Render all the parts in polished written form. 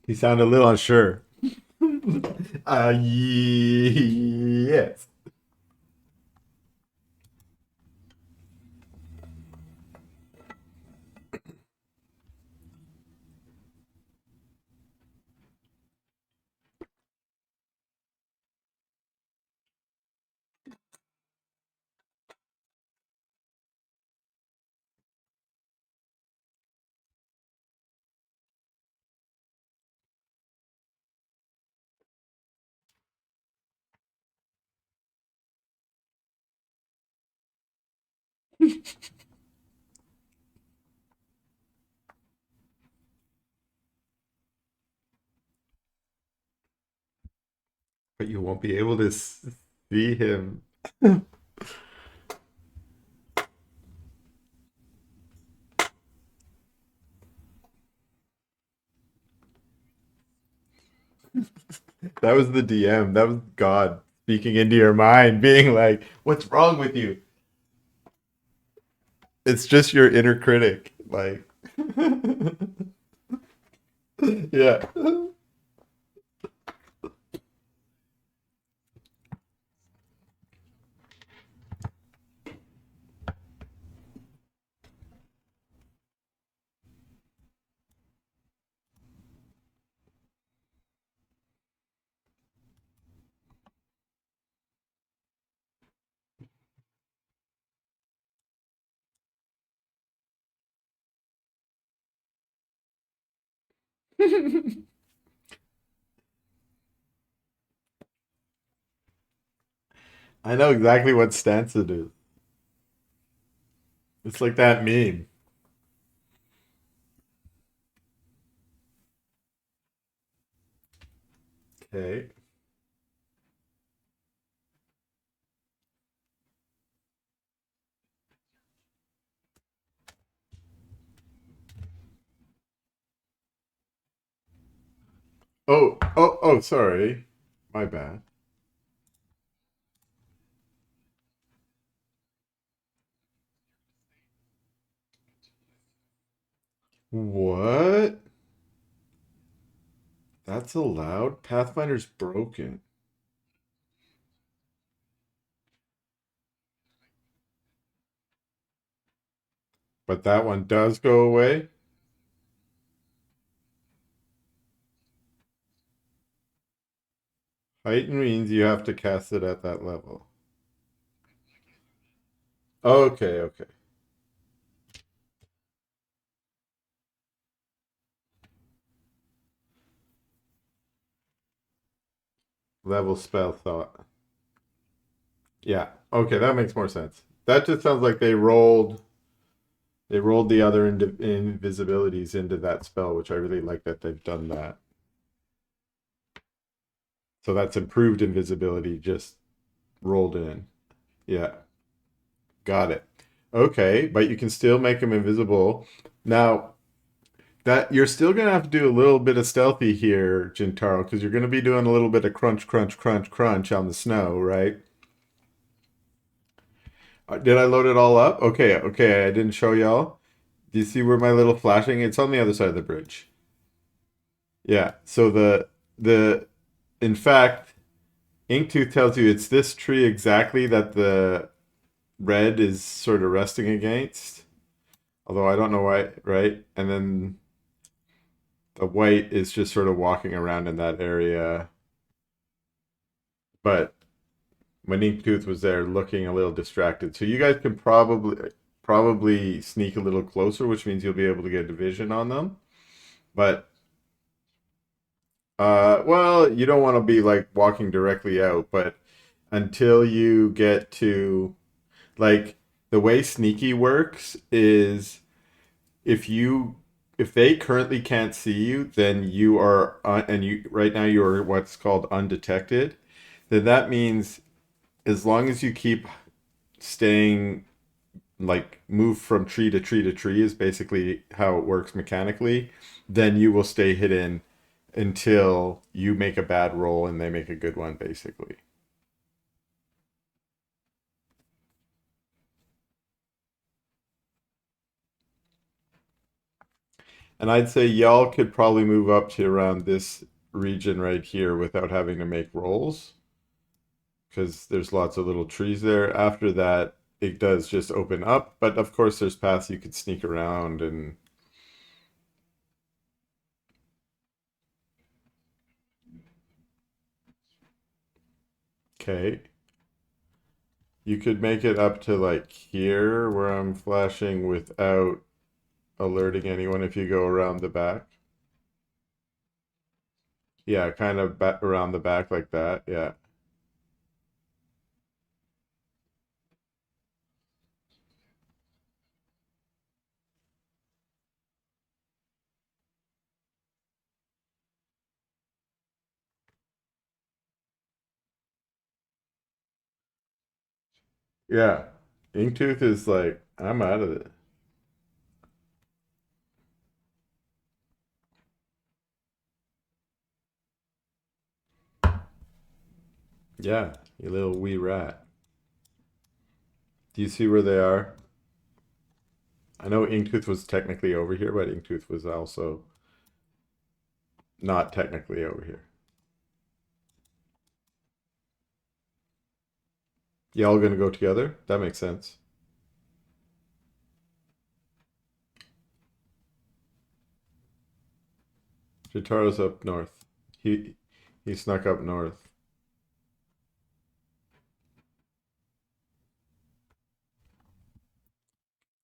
He sounded a little unsure. Yes. But you won't be able to see him. That was the DM. That was God speaking into your mind, being like, "What's wrong with you?" It's just your inner critic. Like, yeah. I know exactly what stance it is. It's like that meme. Okay. Oh, sorry. My bad. What? That's allowed? Pathfinder's broken. But that one does go away? Heighten means you have to cast it at that level. Okay, okay. Level spell thought. Yeah. Okay, that makes more sense. That just sounds like they rolled the other invisibilities into that spell, which I really like that they've done that. So that's improved invisibility just rolled in. Yeah, got it. Okay, but you can still make them invisible. Now, that you're still gonna have to do a little bit of stealthy here, Jintaro, because you're gonna be doing a little bit of crunch, crunch, crunch, crunch on the snow, right? Did I load it all up? Okay, okay, I didn't show y'all. Do you see where my little flashing? It's on the other side of the bridge. Yeah. So the in fact, Inktooth tells you it's this tree exactly that the red is sort of resting against. Although I don't know why, right? And then the white is just sort of walking around in that area. But when Inktooth was there looking a little distracted. So you guys can probably sneak a little closer, which means you'll be able to get a vision on them. But well, you don't want to be like walking directly out, but until you get to like the way sneaky works is if you if they currently can't see you, then you are and you right now you are what's called undetected. Then that means as long as you keep staying like move from tree to tree to tree is basically how it works mechanically, then you will stay hidden until you make a bad roll and they make a good one basically. And I'd say y'all could probably move up to around this region right here without having to make rolls because there's lots of little trees there. After that, it does just open up, but of course, there's paths you could sneak around and okay. You could make it up to like here where I'm flashing without alerting anyone if you go around the back. Yeah, kind of around the back like that. Yeah. Yeah. Inktooth is like, I'm out of it. Yeah, you little wee rat. Do you see where they are? I know Inktooth was technically over here, but Inktooth was also not technically over here. Y'all gonna go together? That makes sense. Jataro's up north. He snuck up north.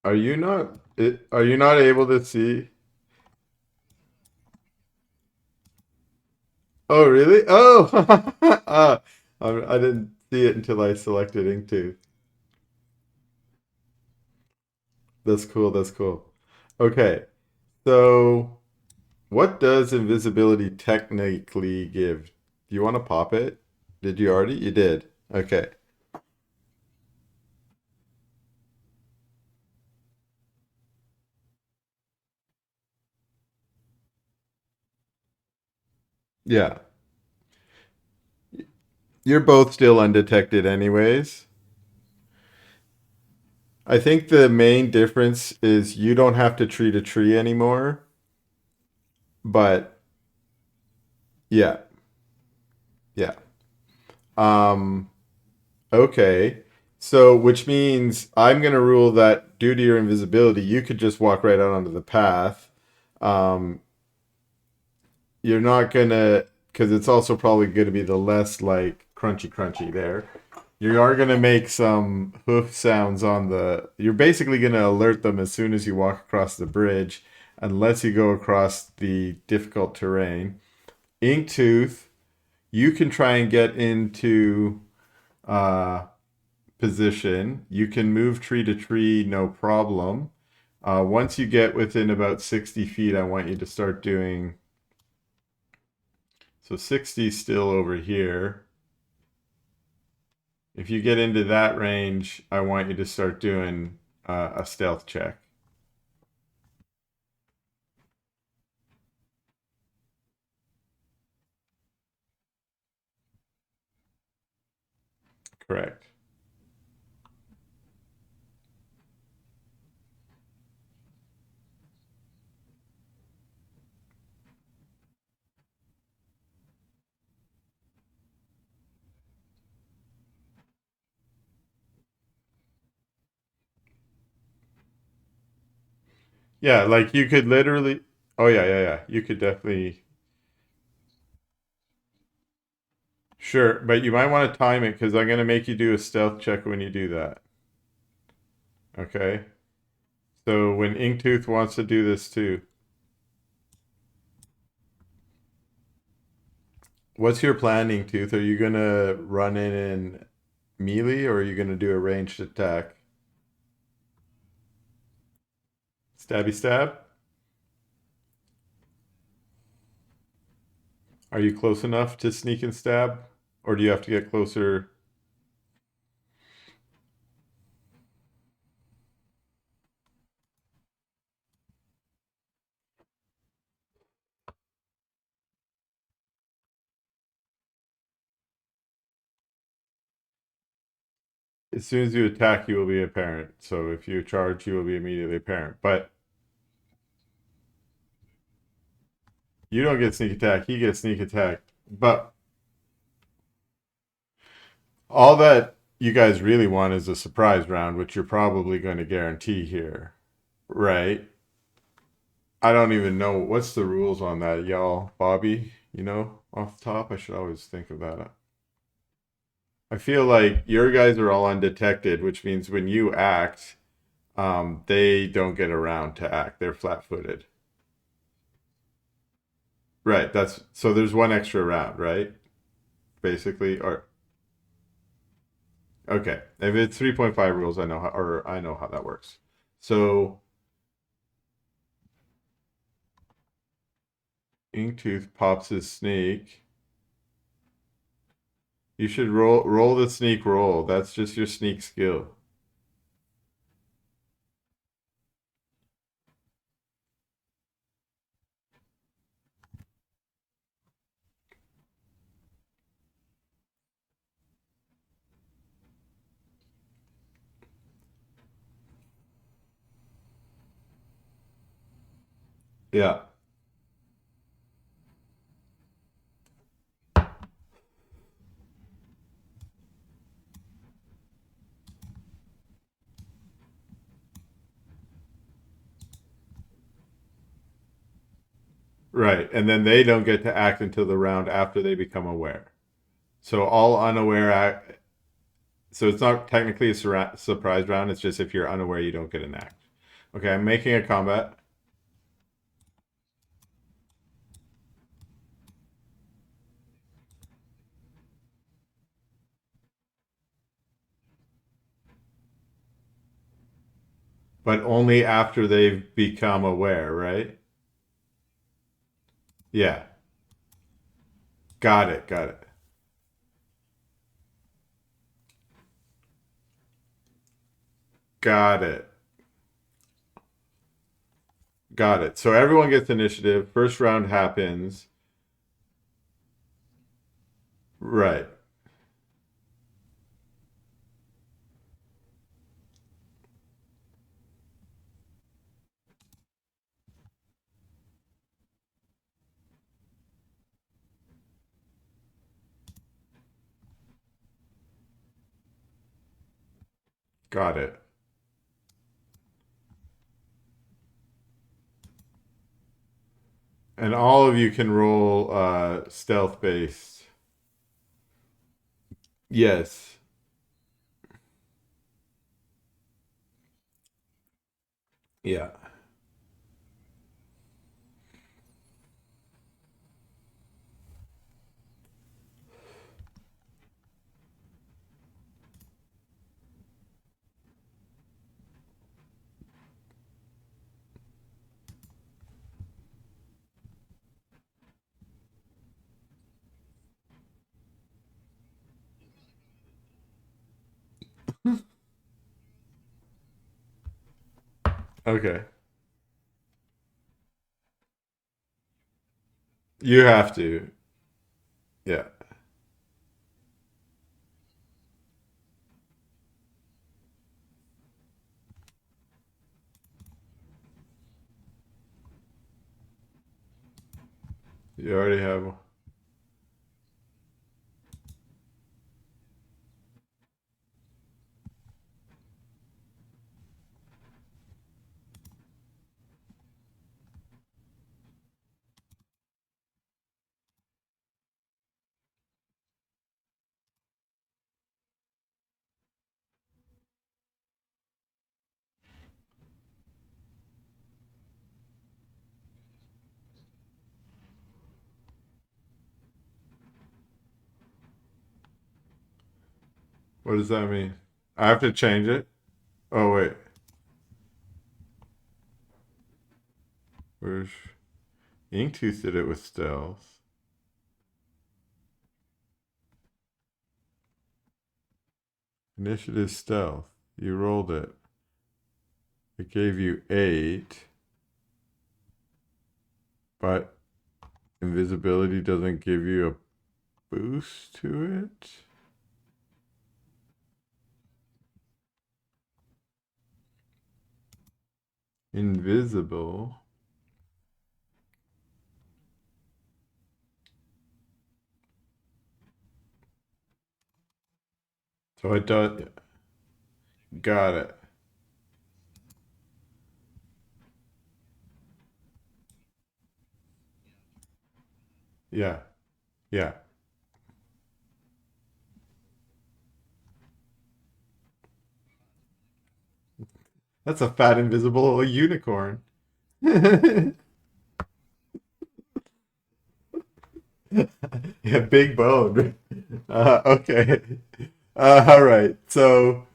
Are you not able to see? Oh, really? Oh, I didn't see it until I selected Inktooth. That's cool. That's cool. Okay, so what does invisibility technically give? Do you want to pop it? Did you already? You did. Okay. Yeah. You're both still undetected, anyways. I think the main difference is you don't have to treat a tree anymore, but yeah, yeah. Um, okay. So, which means I'm going to rule that due to your invisibility, you could just walk right out onto the path. Um, you're not going to, because it's also probably going to be the less like crunchy crunchy there. You are going to make some hoof sounds on the. You're basically going to alert them as soon as you walk across the bridge, unless you go across the difficult terrain. Inktooth, you can try and get into uh, position. You can move tree to tree, no problem. Once you get within about 60 feet, I want you to start doing. So 60 is still over here. If you get into that range, I want you to start doing a stealth check. Correct. Yeah, like you could literally. Oh yeah, yeah, yeah. You could definitely. Sure, but you might want to time it because I'm gonna make you do a stealth check when you do that. Okay. So when Inktooth wants to do this too, what's your plan, Inktooth? Are you gonna run in and melee, or are you gonna do a ranged attack? Stabby stab. Are you close enough to sneak and stab, or do you have to get closer? As soon as you attack, you will be apparent. So if you charge, you will be immediately apparent. But You don't get sneak attack. He gets sneak attack. But all that you guys really want is a surprise round, which you're probably going to guarantee here, right? I don't even know what's the rules on that, y'all. Bobby, you know, off the top, I should always think of that. I feel like your guys are all undetected, which means when you act, they don't get around to act. They're flat-footed. Right. That's so there's one extra round, right? Basically, or okay. If it's 3.5 rules, I know how, or I know how that works. So Inktooth pops his sneak. You should roll the sneak roll. That's just your sneak skill. Yeah. Right. And then they don't get to act until the round after they become aware. So all unaware act. So it's not technically a surprise round. It's just if you're unaware, you don't get an act. Okay, I'm making a combat. But only after they've become aware, right? Yeah. Got it. Got it. Got it. Got it. So everyone gets initiative. First round happens. Right. Got it. And all of you can roll stealth based. Yes. Yeah. Okay. You have to. Yeah. You already have. What does that mean? I have to change it. Oh wait. Where's Inktooth did it with stealth. Initiative stealth. You rolled it. It gave you 8, but invisibility doesn't give you a boost to it. Invisible. So it does. Got it. Yeah. Yeah. That's a fat invisible unicorn. Yeah, big bone. Okay. All right. So,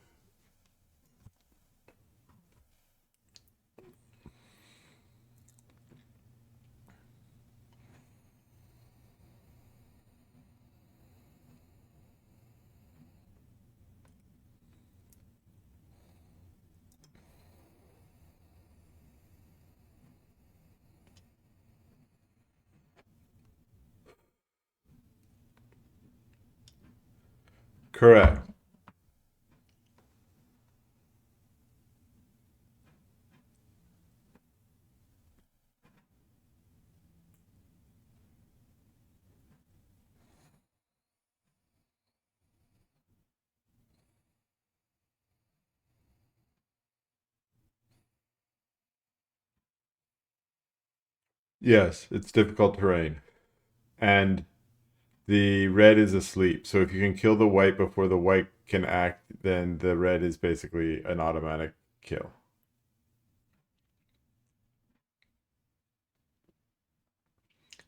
correct. Yes, it's difficult terrain. And the red is asleep. So if you can kill the white before the white can act, then the red is basically an automatic kill.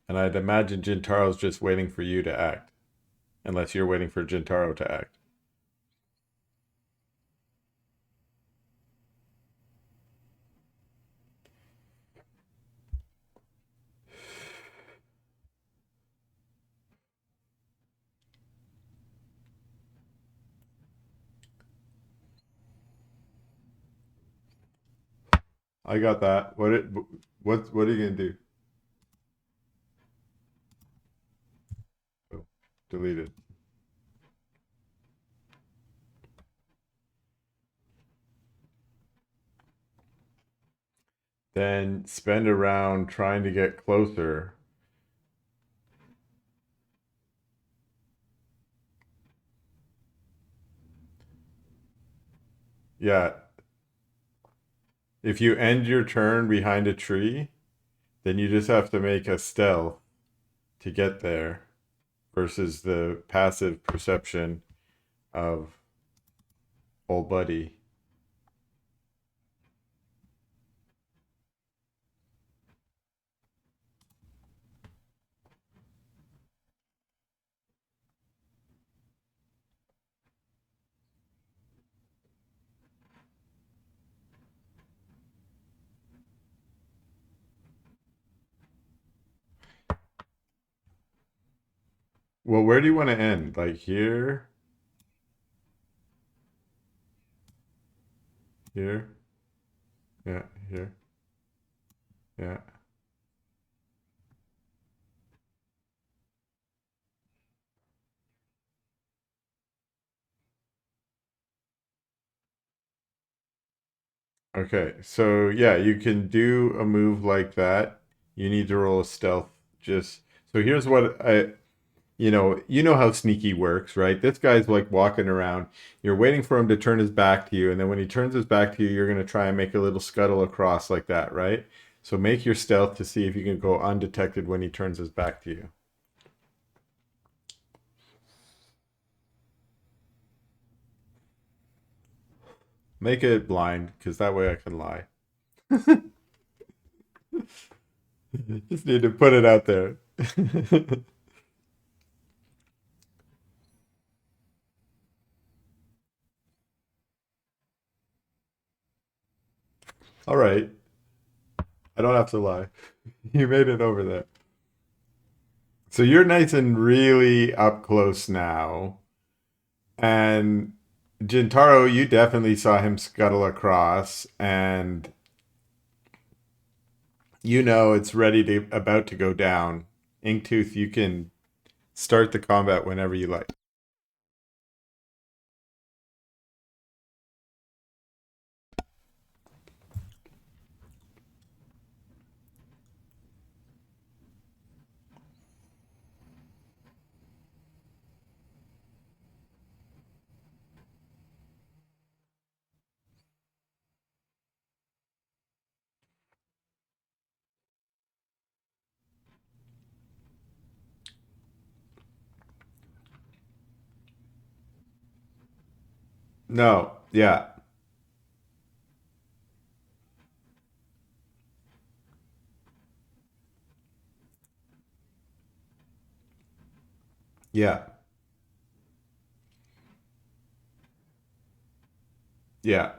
And I'd imagine Jintaro's just waiting for you to act, unless you're waiting for Jintaro to act. I got that. What are you gonna do? Oh, deleted. Then spend a round trying to get closer. Yeah, if you end your turn behind a tree, then you just have to make a stealth to get there versus the passive perception of old buddy. Well, where do you want to end? Like here, here, yeah, here, yeah. Okay, so yeah, you can do a move like that. You need to roll a stealth. Just so here's what I, you know how sneaky works, right? This guy's like walking around. You're waiting for him to turn his back to you, and then when he turns his back to you, you're gonna try and make a little scuttle across like that, right? So make your stealth to see if you can go undetected when he turns his back to you. Make it blind, because that way I can lie. Just need to put it out there. All right, I don't have to lie. You made it over there. So you're nice and really up close now. And Jintaro, you definitely saw him scuttle across, and you know it's ready to about to go down. Inktooth, you can start the combat whenever you like. No. Yeah. Yeah. Yeah.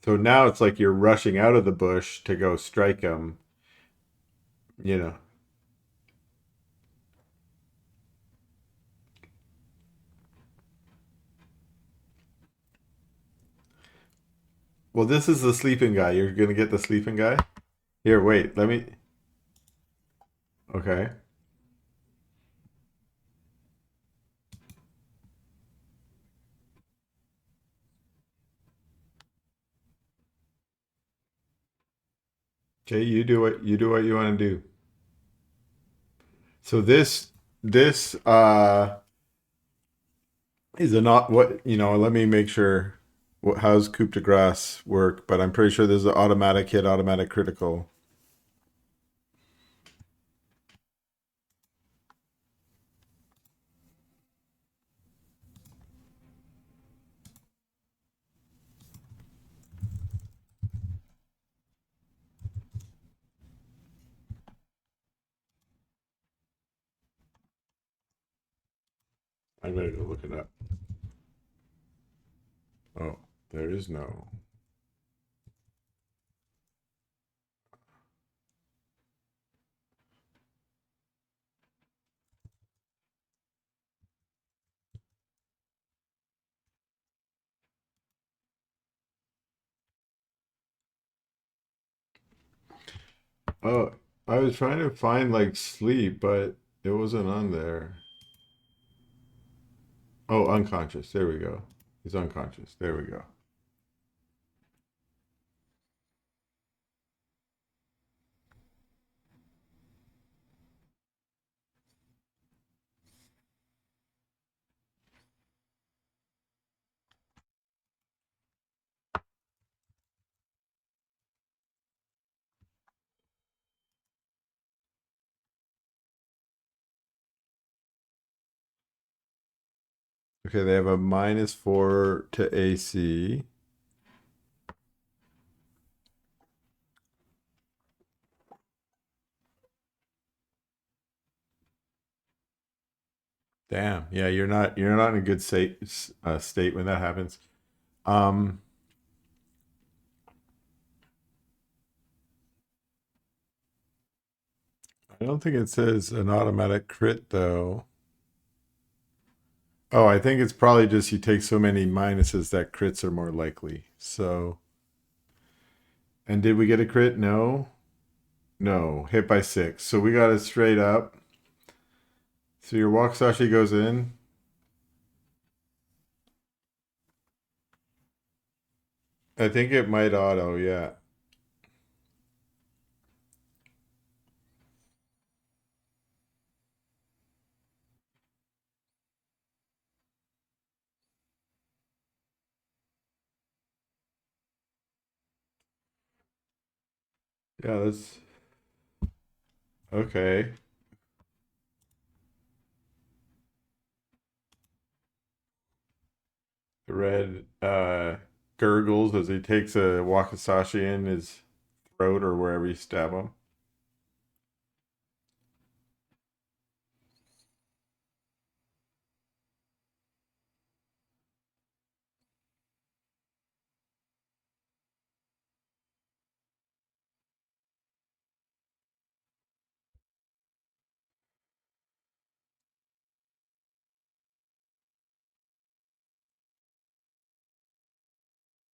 So now it's like you're rushing out of the bush to go strike him, you know. Well, this is the sleeping guy. You're going to get the sleeping guy? Here, wait. Let me. Okay. Jay, you do what you want to do. So this is a not what, let me make sure how's coup de grace work, but I'm pretty sure there's an automatic hit, automatic critical. I'm ready to look it up. Oh, there is no. Oh, I was trying to find like sleep, but it wasn't on there. Oh, unconscious. There we go. He's unconscious. There we go. Okay, they have a -4 to AC. Damn. Yeah, you're not in a good state when that happens. Um, I don't think it says an automatic crit though. Oh, I think it's probably just you take so many minuses that crits are more likely. So, and did we get a crit? No. No, hit by 6. So we got it straight up. So your Wakizashi goes in. I think it might auto, yeah. Yeah, that's okay. The red gurgles as he takes a Wakizashi in his throat or wherever you stab him.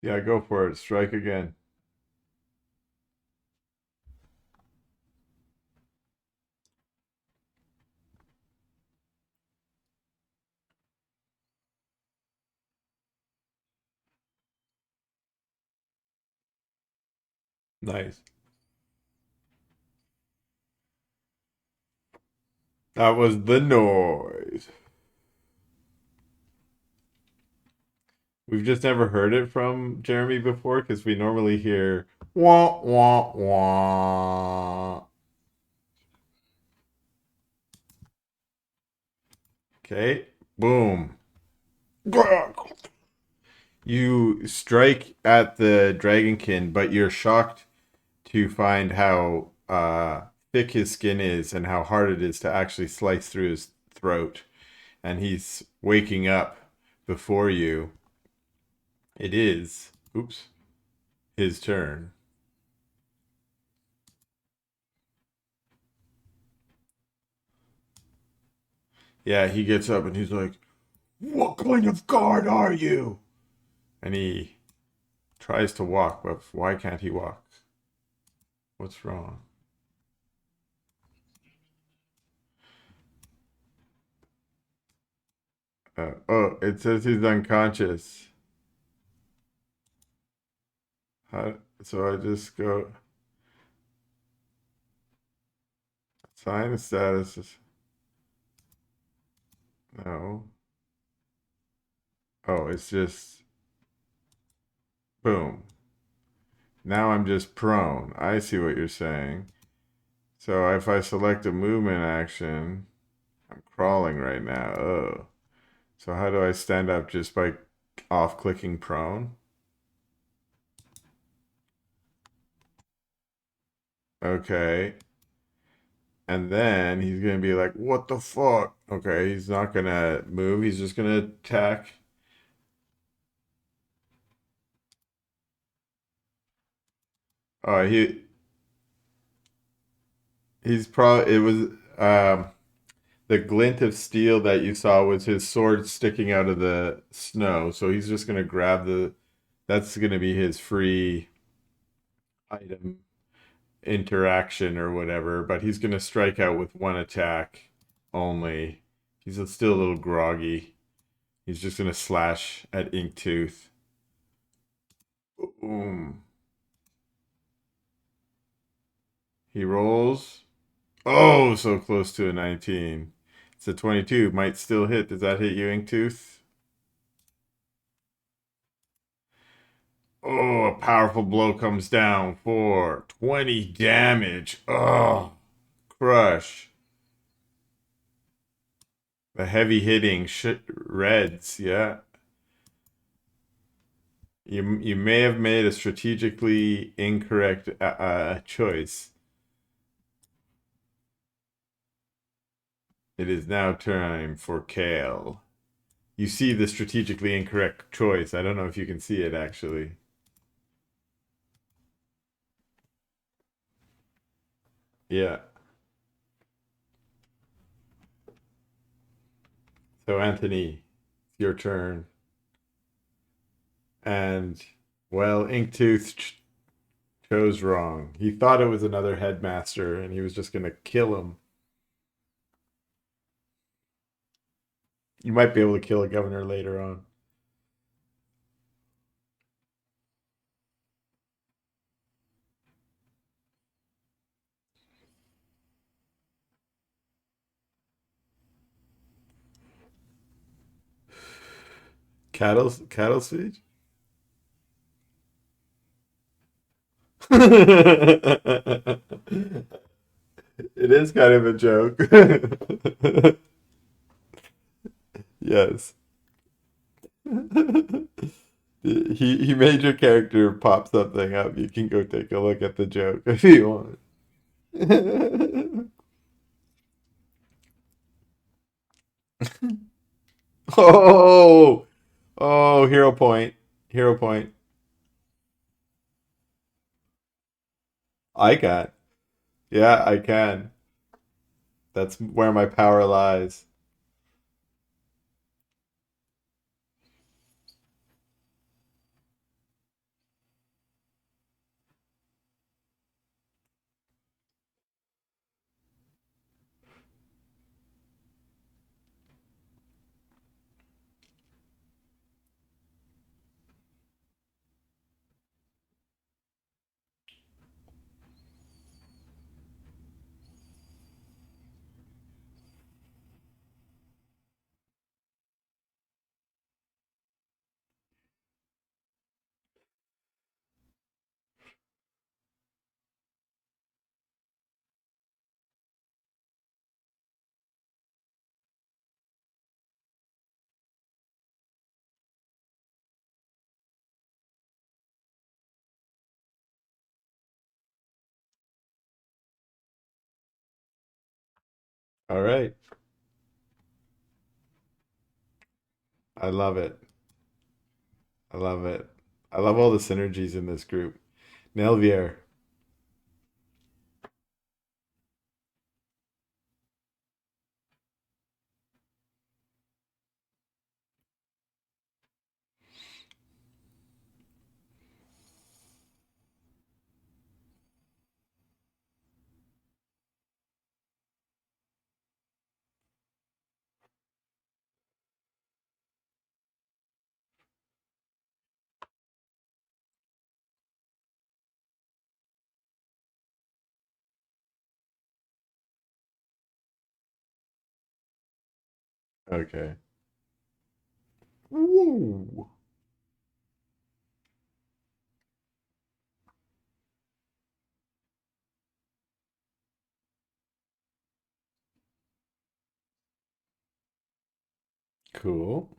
Yeah, go for it. Strike again. Nice. That was the noise. We've just never heard it from Jeremy before because we normally hear wah wah wah. Okay, boom. You strike at the dragonkin, but you're shocked to find how thick his skin is and how hard it is to actually slice through his throat. And he's waking up before you. It is, oops, his turn. Yeah, he gets up and he's like, "What kind of guard are you?" And he tries to walk, but why can't he walk? What's wrong? Oh, it says he's unconscious. How, so I just go sign of status. No. Oh, it's just boom. Now I'm just prone. I see what you're saying. So if I select a movement action, I'm crawling right now. Oh. So how do I stand up just by off clicking prone? Okay. And then he's gonna be like, "What the fuck?" Okay, he's not gonna move. He's just gonna attack. Oh, he's probably it was the glint of steel that you saw was his sword sticking out of the snow. So he's just gonna grab the. That's gonna be his free item interaction or whatever. But he's gonna strike out with one attack only. He's still a little groggy. He's just gonna slash at Inktooth. Boom. He rolls. Oh, so close to a 19. It's a 22. Might still hit. Does that hit you, Inktooth? Oh, a powerful blow comes down for 20 damage. Oh, crush. The heavy hitting shit reds. Yeah. You may have made a strategically incorrect choice. It is now time for Kale. You see the strategically incorrect choice. I don't know if you can see it actually. Yeah. So Anthony, it's your turn. And well, Inktooth chose wrong. He thought it was another headmaster and he was just going to kill him. You might be able to kill a governor later on. Cattle siege? It is kind of a joke. Yes. He made your character pop something up. You can go take a look at the joke if you want. Oh, oh, hero point. Hero point. I can. Yeah, I can. That's where my power lies. All right. I love it. I love it. I love all the synergies in this group. Nelvier. Okay. Woo. Cool.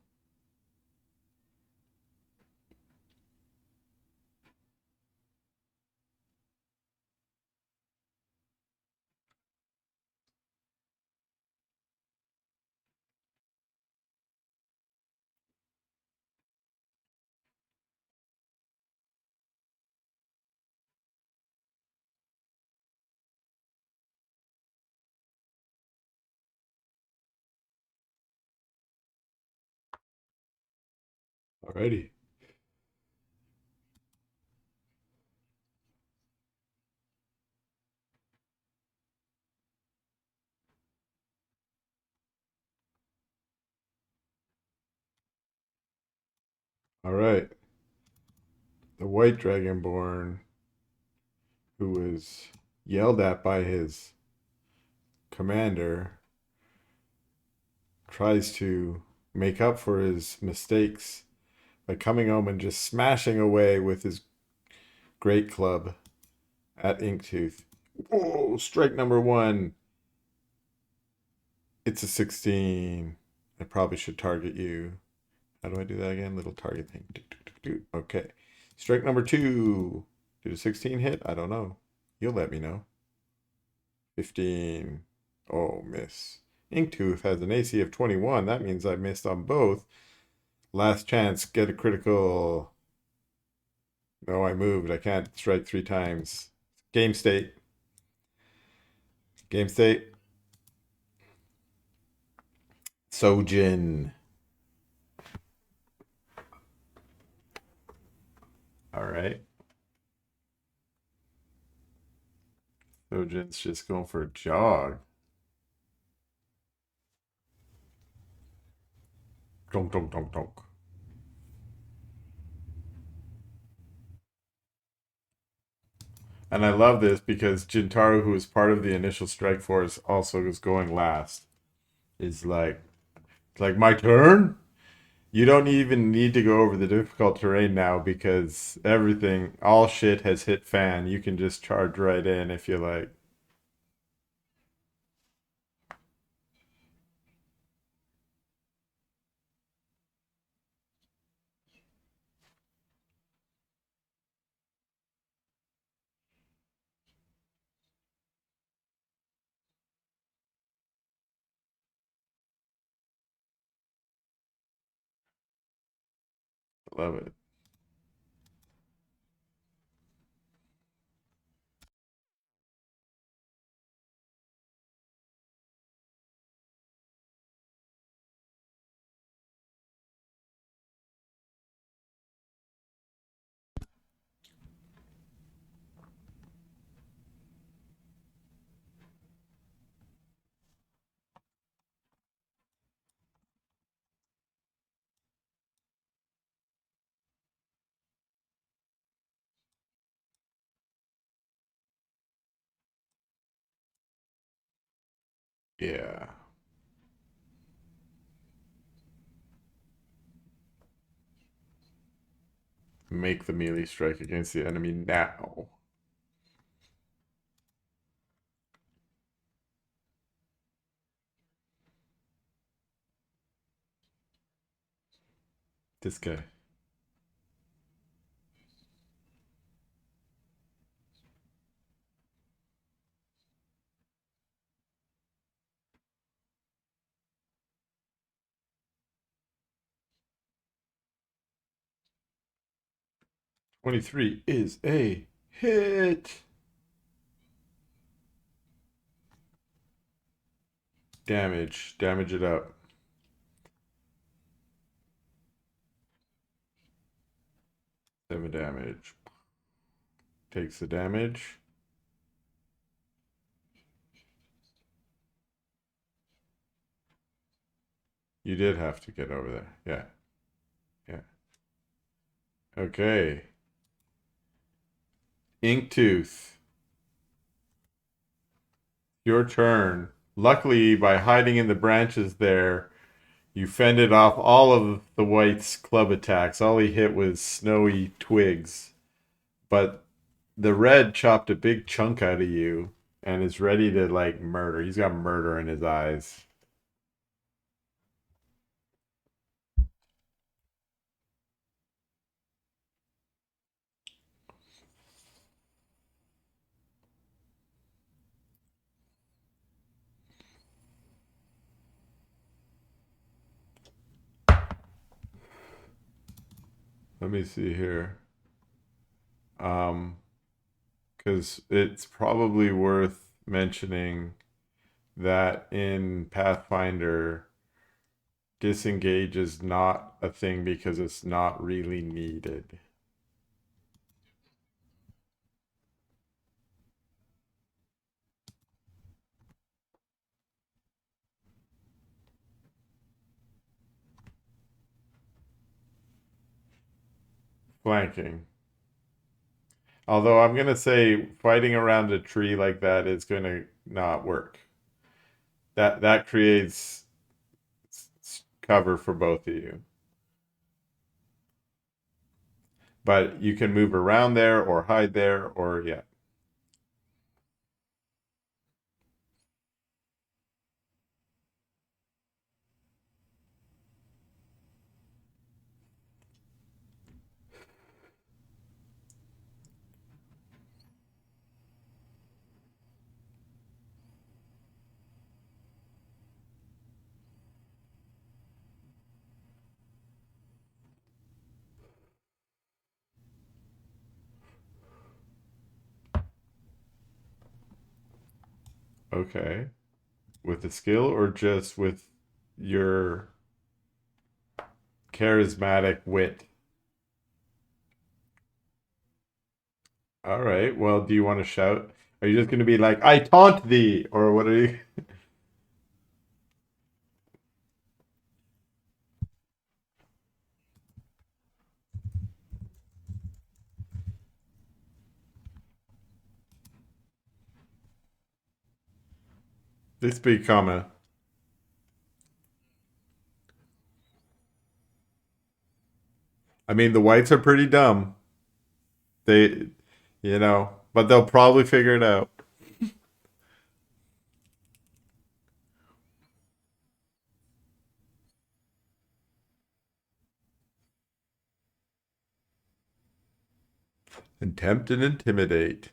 Alrighty. All right. The white dragonborn, who was yelled at by his commander, tries to make up for his mistakes by coming home and just smashing away with his great club at Inktooth. Whoa, strike number one. It's a 16. I probably should target you. How do I do that again? Little target thing. Okay. Strike number two. Did a 16 hit? I don't know. You'll let me know. 15. Oh, miss. Inktooth has an AC of 21. That means I missed on both. Last chance. Get a critical. No, I moved. I can't strike three times. Game state. Game state. Sojin. All right. Sojin's just going for a jog. Donk, donk, donk, donk. And I love this because Jintaro, who was part of the initial strike force, also is going last. Is like my turn. You don't even need to go over the difficult terrain now because everything, all shit has hit fan. You can just charge right in if you like. Love it. Yeah. Make the melee strike against the enemy now. This guy. 23 is a hit. Damage. Damage it up. 7 damage. Takes the damage. You did have to get over there. Yeah. Yeah. Okay. Inktooth. Your turn. Luckily, by hiding in the branches there, you fended off all of the white's club attacks. All he hit was snowy twigs. But the red chopped a big chunk out of you and is ready to like murder. He's got murder in his eyes. Let me see here. Because it's probably worth mentioning that in Pathfinder, disengage is not a thing because it's not really needed. Flanking. Although I'm gonna say fighting around a tree like that is gonna not work. That creates cover for both of you. But you can move around there or hide there or yeah. Okay. With the skill or just with your charismatic wit? All right. Well, do you want to shout? Are you just going to be like, I taunt thee? Or what are you? This big comma. I mean, the whites are pretty dumb. They, but they'll probably figure it out. Attempt and intimidate.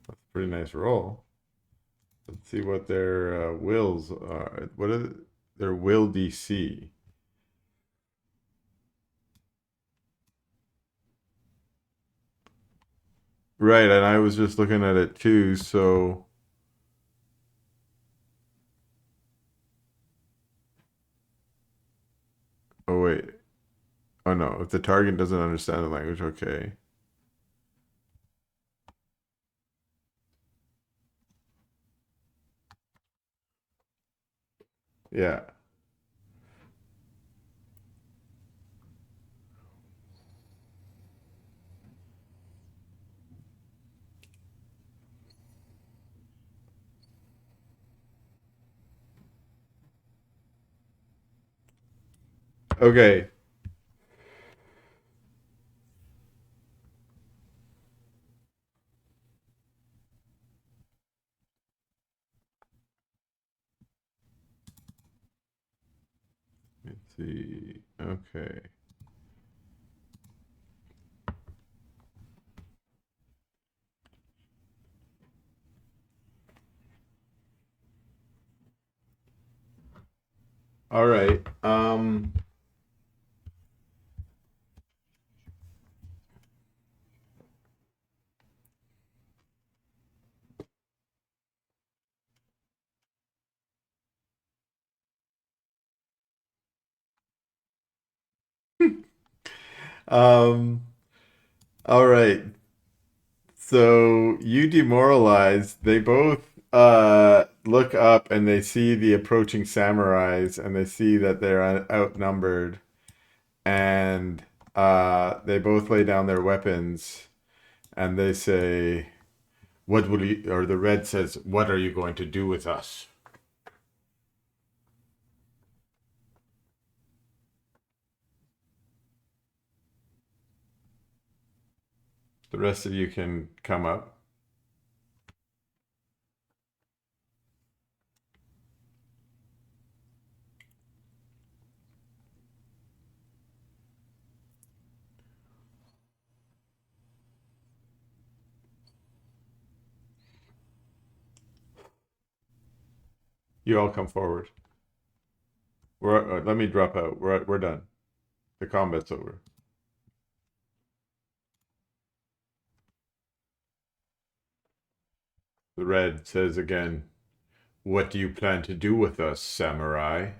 That's a pretty nice roll. Let's see what their wills are. What are their will DC? Right, and I was just looking at it too, so oh wait. Oh no, if the target doesn't understand the language, okay. Yeah. Okay. Let's see. Okay. All right. Um, all right. So you demoralize. They both look up and they see the approaching samurais and they see that they're outnumbered and they both lay down their weapons and they say, "What will you?" Or the red says, "What are you going to do with us?" The rest of you can come up. You all come forward. Let me drop out. We're done. The combat's over. The red says again, "What do you plan to do with us, samurai?"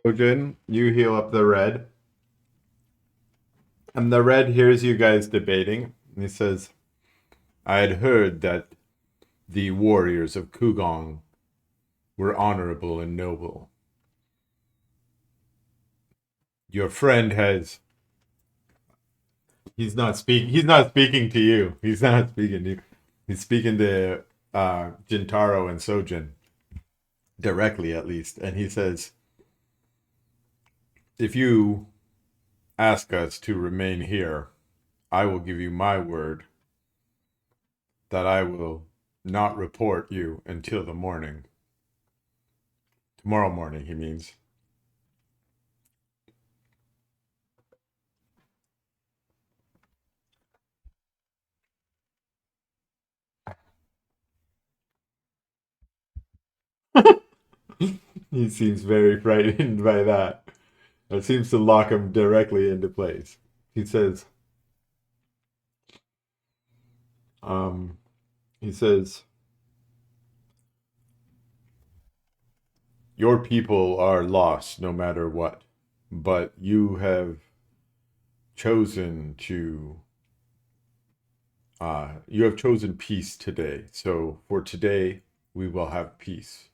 Ojin, you heal up the red. And the red hears you guys debating. And he says, "I had heard that the warriors of Kugong were honorable and noble. Your friend has he's not speaking to you. He's not speaking to you. He's speaking to Jintaro and Sojin directly at least. And he says, if you ask us to remain here, I will give you my word that I will not report you until the morning. Tomorrow morning, he means." He seems very frightened by that. It seems to lock him directly into place. He says, Um, he says, "Your people are lost no matter what, but you have chosen to you have chosen peace today. So for today, we will have peace.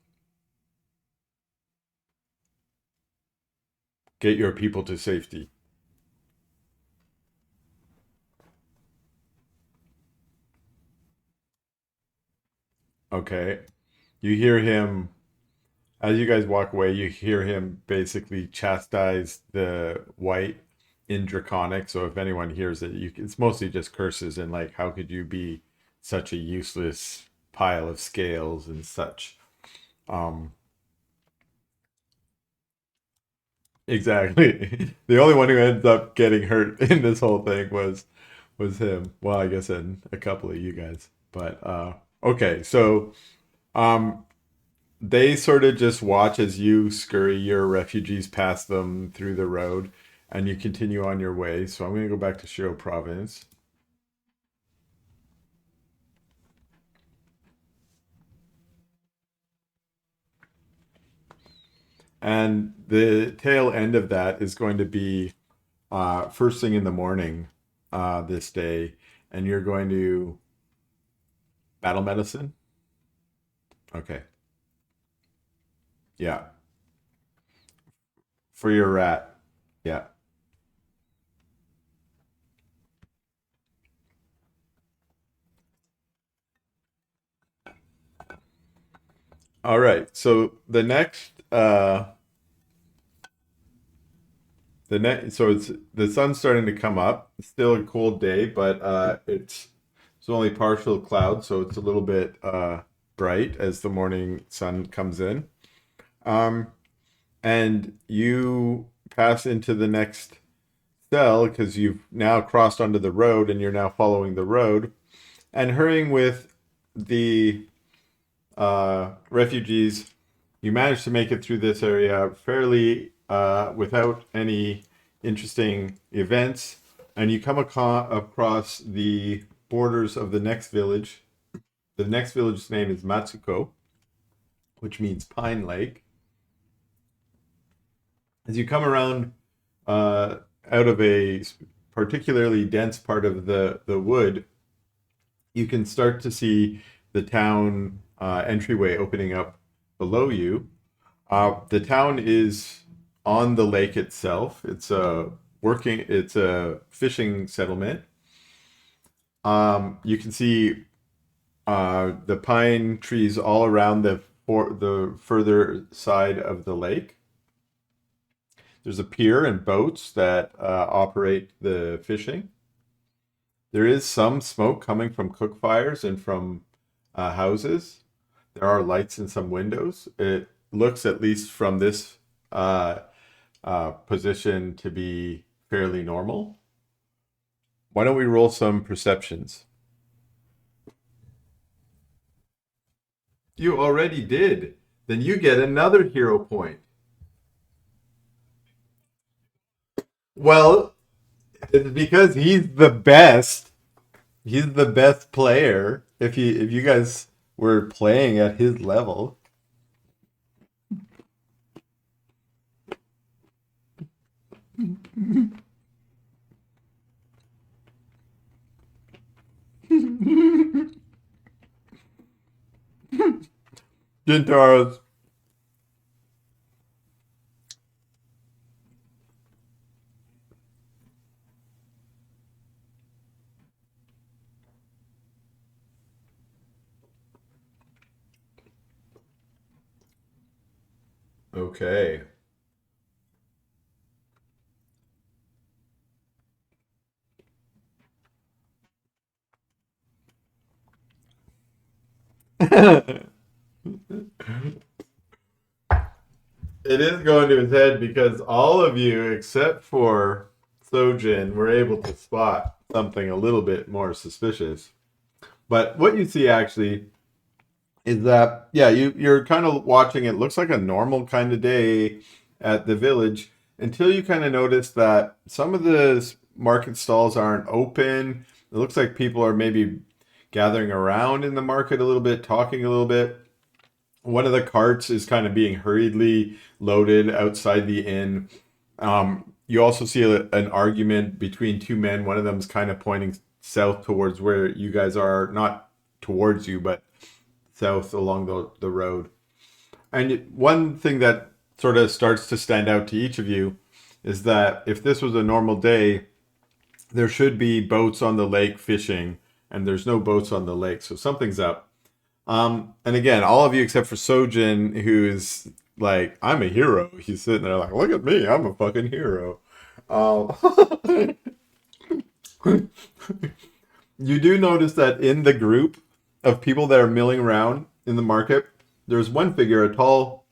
Get your people to safety." Okay. You hear him as you guys walk away. You hear him basically chastise the white in Draconic. So if anyone hears it, it's mostly just curses and like, how could you be such a useless pile of scales and such? Um, exactly. The only one who ends up getting hurt in this whole thing was him. Well, I guess and a couple of you guys. But okay, so um they sort of just watch as you scurry your refugees past them through the road and you continue on your way. So I'm going to go back to Shiro province. And the tail end of that is going to be first thing in the morning this day. And you're going to battle medicine. Okay. Yeah. For your rat. Yeah. All right. So so it's the sun's starting to come up. It's still a cold day, but it's only partial cloud, so it's a little bit bright as the morning sun comes in. Um, and you pass into the next cell because you've now crossed onto the road and you're now following the road and hurrying with the refugees. You managed to make it through this area fairly without any interesting events, and you come across the borders of the next village. The next village's name is Matsuko, which means Pine Lake. As you come around out of a particularly dense part of the wood, you can start to see the town entryway opening up below you. The town is on the lake itself. It's a fishing settlement. You can see the pine trees all around the further side of the lake. There's a pier and boats that operate the fishing. There is some smoke coming from cook fires and from houses. There are lights in some windows. It looks, at least from this uh, position, to be fairly normal. Why don't we roll some perceptions? You already did. Then you get another hero point. Well, it's because he's the best. He's the best player. If you guys were playing at his level, Gintaro's okay. It is going to his head because all of you, except for Sojin, were able to spot something a little bit more suspicious. But what you see actually is that, yeah, you're kind of watching. It looks like a normal kind of day at the village until you kind of notice that some of the market stalls aren't open. It looks like people are maybe gathering around in the market a little bit, talking a little bit. One of the carts is kind of being hurriedly loaded outside the inn. You also see an argument between two men. One of them's kind of pointing south towards where you guys are, not towards you, but south along the road. And one thing that sort of starts to stand out to each of you is that if this was a normal day, there should be boats on the lake fishing, and there's no boats on the lake, so something's up. And again, all of you except for Sojin, who's like, I'm a hero. He's sitting there like, look at me, I'm a fucking hero. Uh, you do notice that in the group of people that are milling around in the market, there's one figure, a tall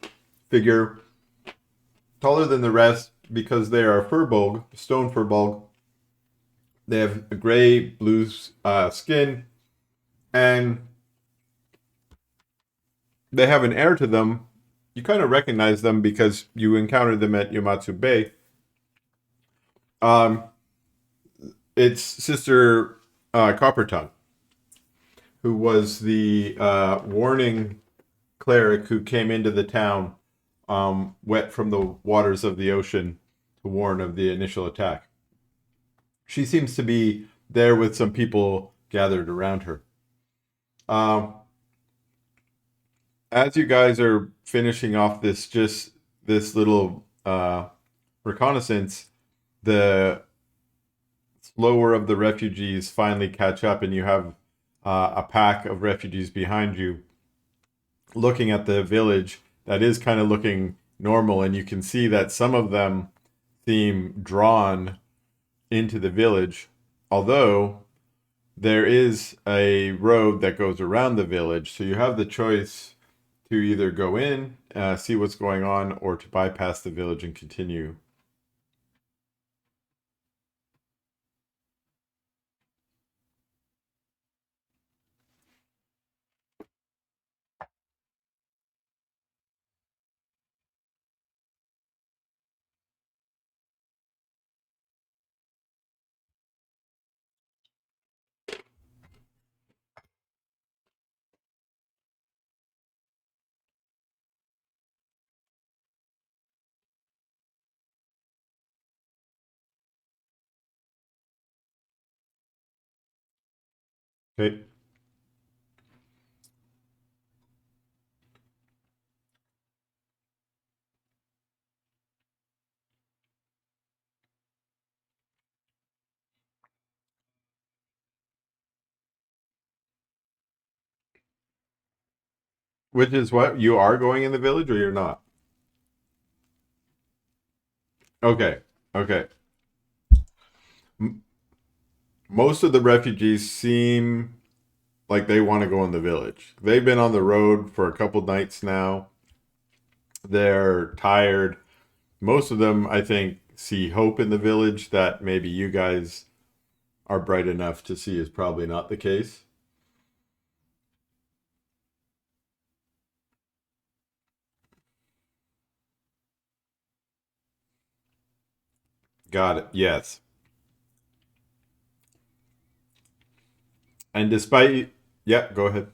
figure, taller than the rest because they are furbolg, stone furbolg. They have a gray blue skin, and they have an air to them. You kind of recognize them because you encountered them at Yomatsu Bay. Um, it's Sister Coppertongue, who was the warning cleric who came into the town wet from the waters of the ocean to warn of the initial attack. She seems to be there with some people gathered around her. Um, as you guys are finishing off this little reconnaissance, the slower of the refugees finally catch up, and you have a pack of refugees behind you looking at the village that is kind of looking normal, and you can see that some of them seem drawn into the village, although there is a road that goes around the village, so you have the choice to either go in, see what's going on, or to bypass the village and continue. Okay. Which is what? You are going in the village or you're not? Okay. Okay. M- Most of the refugees seem like they want to go in the village. They've been on the road for a couple nights now. They're tired. Most of them, I think, see hope in the village that maybe you guys are bright enough to see is probably not the case. Got it. Yes. And despite, yeah, go ahead.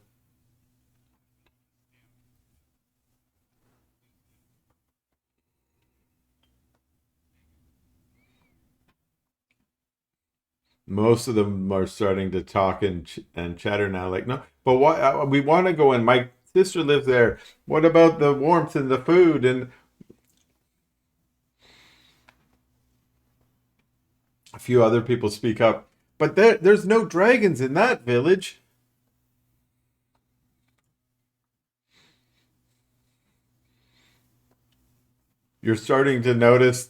Most of them are starting to talk and chatter now. Like, no, but what we want to go in. My sister lives there. What about the warmth and the food? And a few other people speak up. But there's no dragons in that village. You're starting to notice.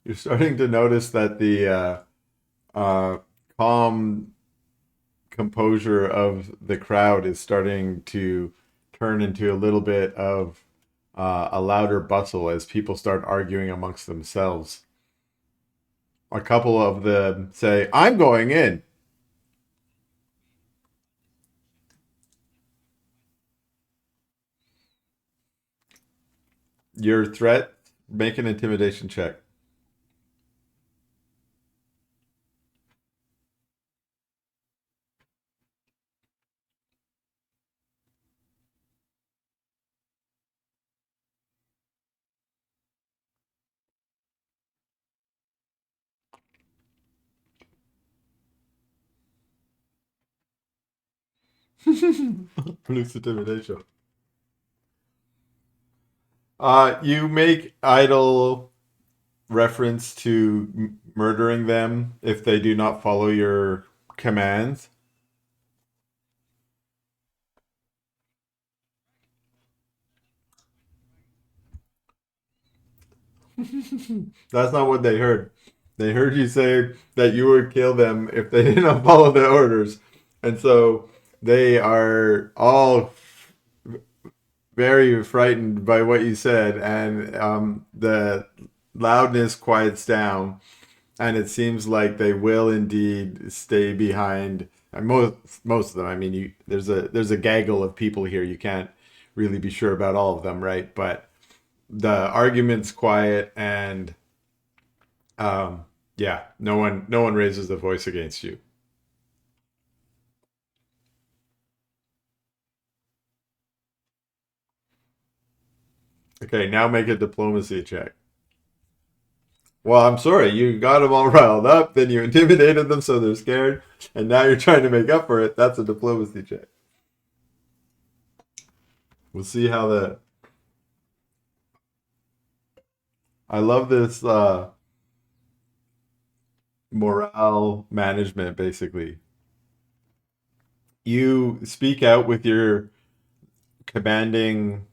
You're starting to notice that the uh, calm composure of the crowd is starting to turn into a little bit of a louder bustle as people start arguing amongst themselves. A couple of them say, I'm going in. Your threat, make an intimidation check. Police intimidation. You make idle reference to murdering them if they do not follow your commands. That's not what they heard. They heard you say that you would kill them if they did not follow the orders. And so they are all very frightened by what you said, and the loudness quiets down, and it seems like they will indeed stay behind. And most of them, I mean, there's a gaggle of people here. You can't really be sure about all of them, right? But the argument's quiet, and yeah, no one raises the voice against you. Okay, now make a diplomacy check. Well, I'm sorry, you got them all riled up, then you intimidated them so they're scared, and now you're trying to make up for it. That's a diplomacy check. We'll see how the. I love this morale management, basically. You speak out with your commanding,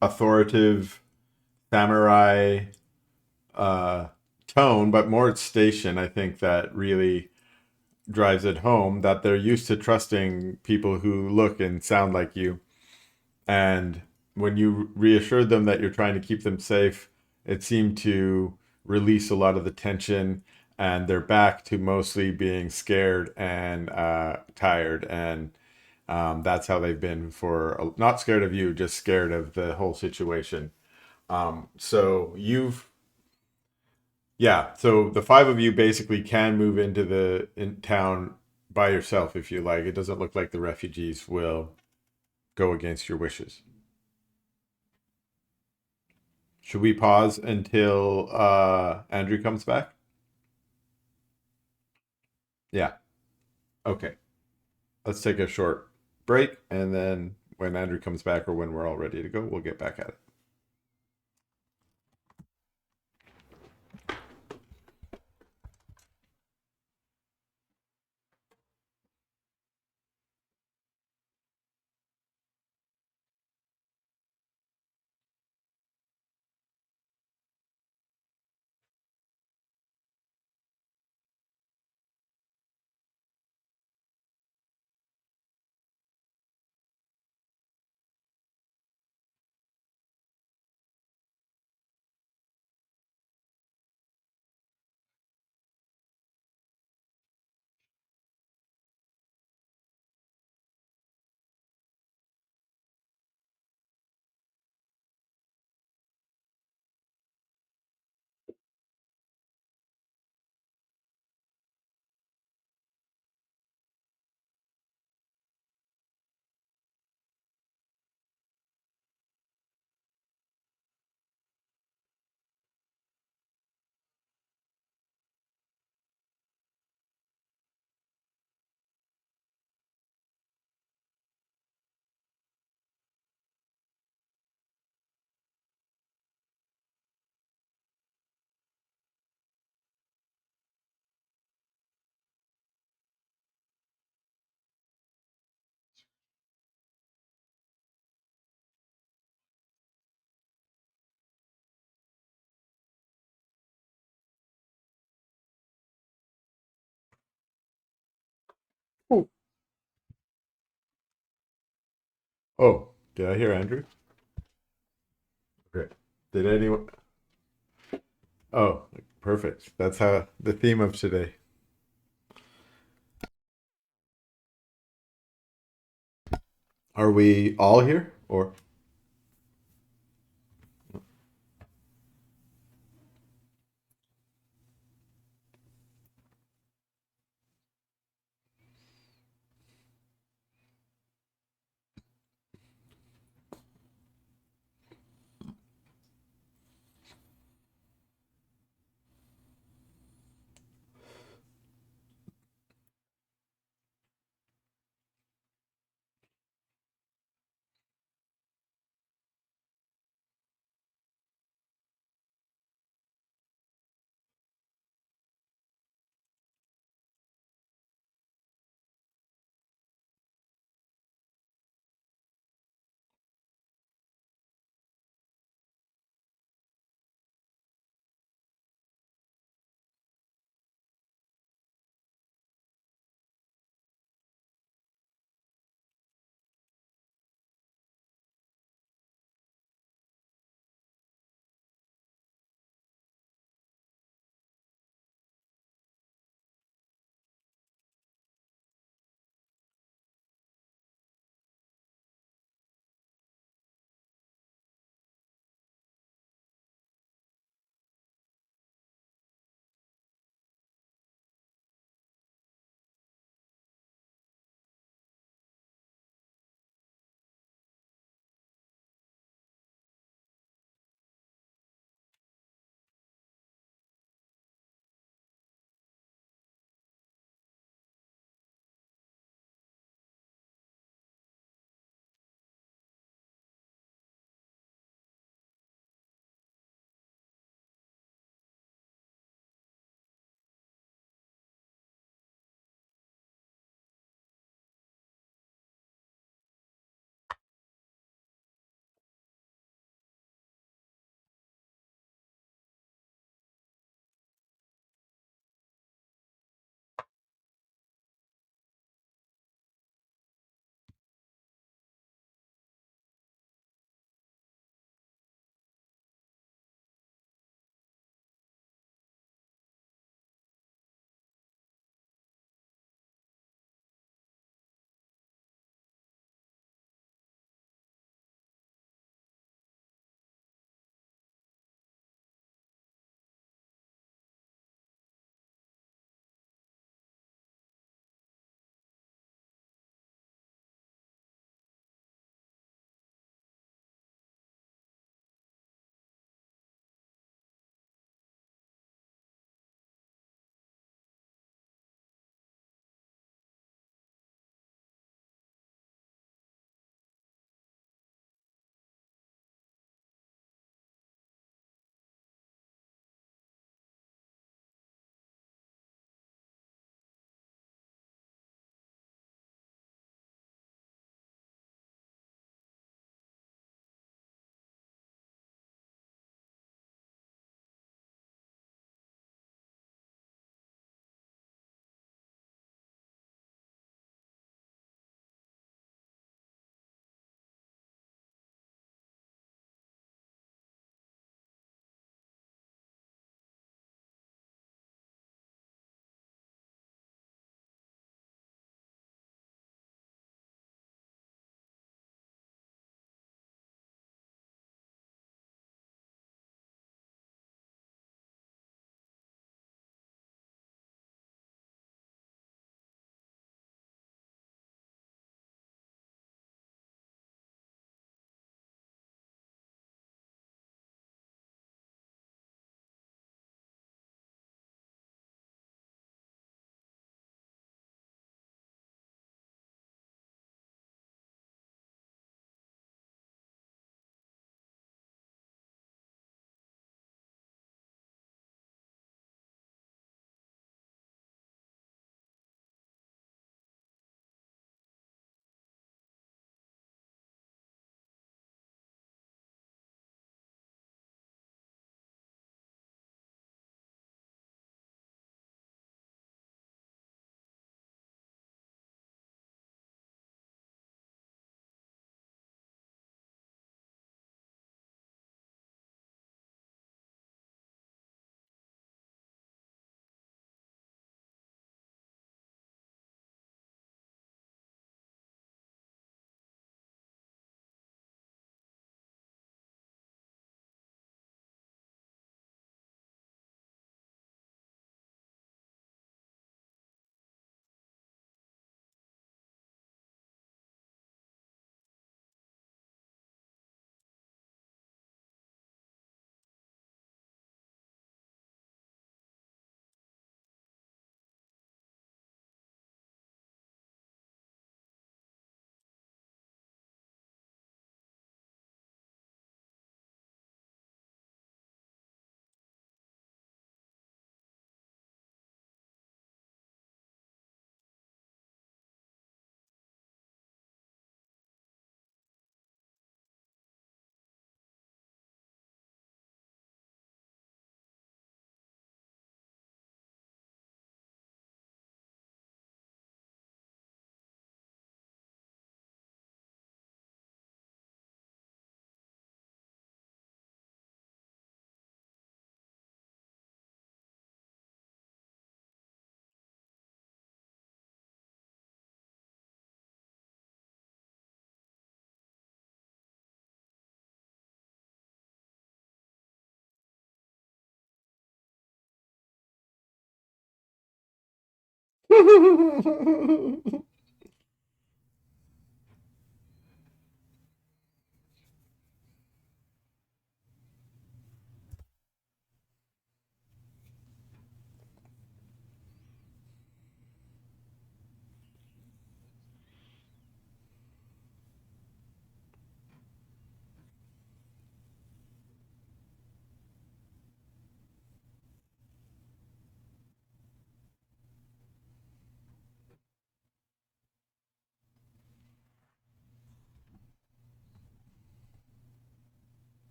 authoritative samurai uh, tone, but more station, I think, that really drives it home that they're used to trusting people who look and sound like you. And when you reassured them that you're trying to keep them safe, it seemed to release a lot of the tension. And they're back to mostly being scared and tired. And that's how they've been for not scared of you, just scared of the whole situation. So you've yeah, so the five of you basically can move into the in town by yourself if you like. It doesn't look like the refugees will go against your wishes. Should we pause until Andrew comes back? Yeah. Okay. Let's take a short break, and then when Andrew comes back or when we're all ready to go, we'll get back at it. Oh, oh, did I hear Andrew? Okay. Did anyone? Oh, perfect. That's how the theme of today. Are we all here, or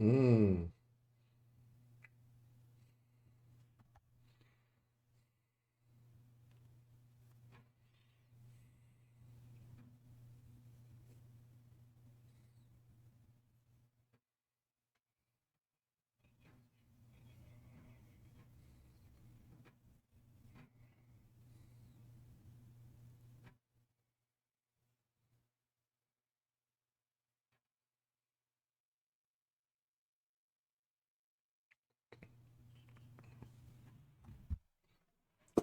Mm.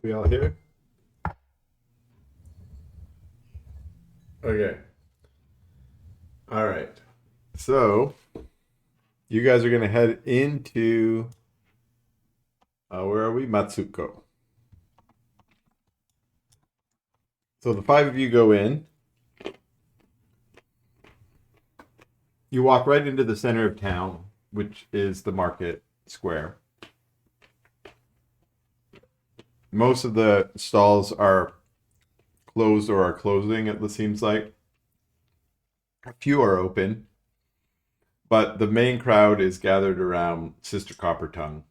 We all here? Okay. All right. So you guys are gonna head into where are we? Matsuko. So the five of you go in. You walk right into the center of town, which is the market square. Most of the stalls are closed or are closing, it seems like. A few are open, but the main crowd is gathered around Sister Coppertongue.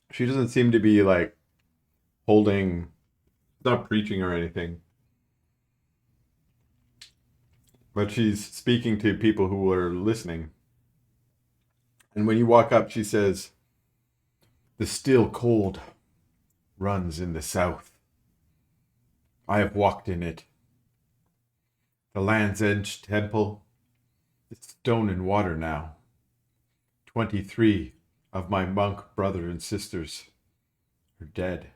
She doesn't seem to be like holding, not preaching or anything, but she's speaking to people who are listening. And when you walk up, she says, "The still cold runs in the south. I have walked in it. The Land's Edge Temple is stone and water now. 23 of my monk brother and sisters are dead.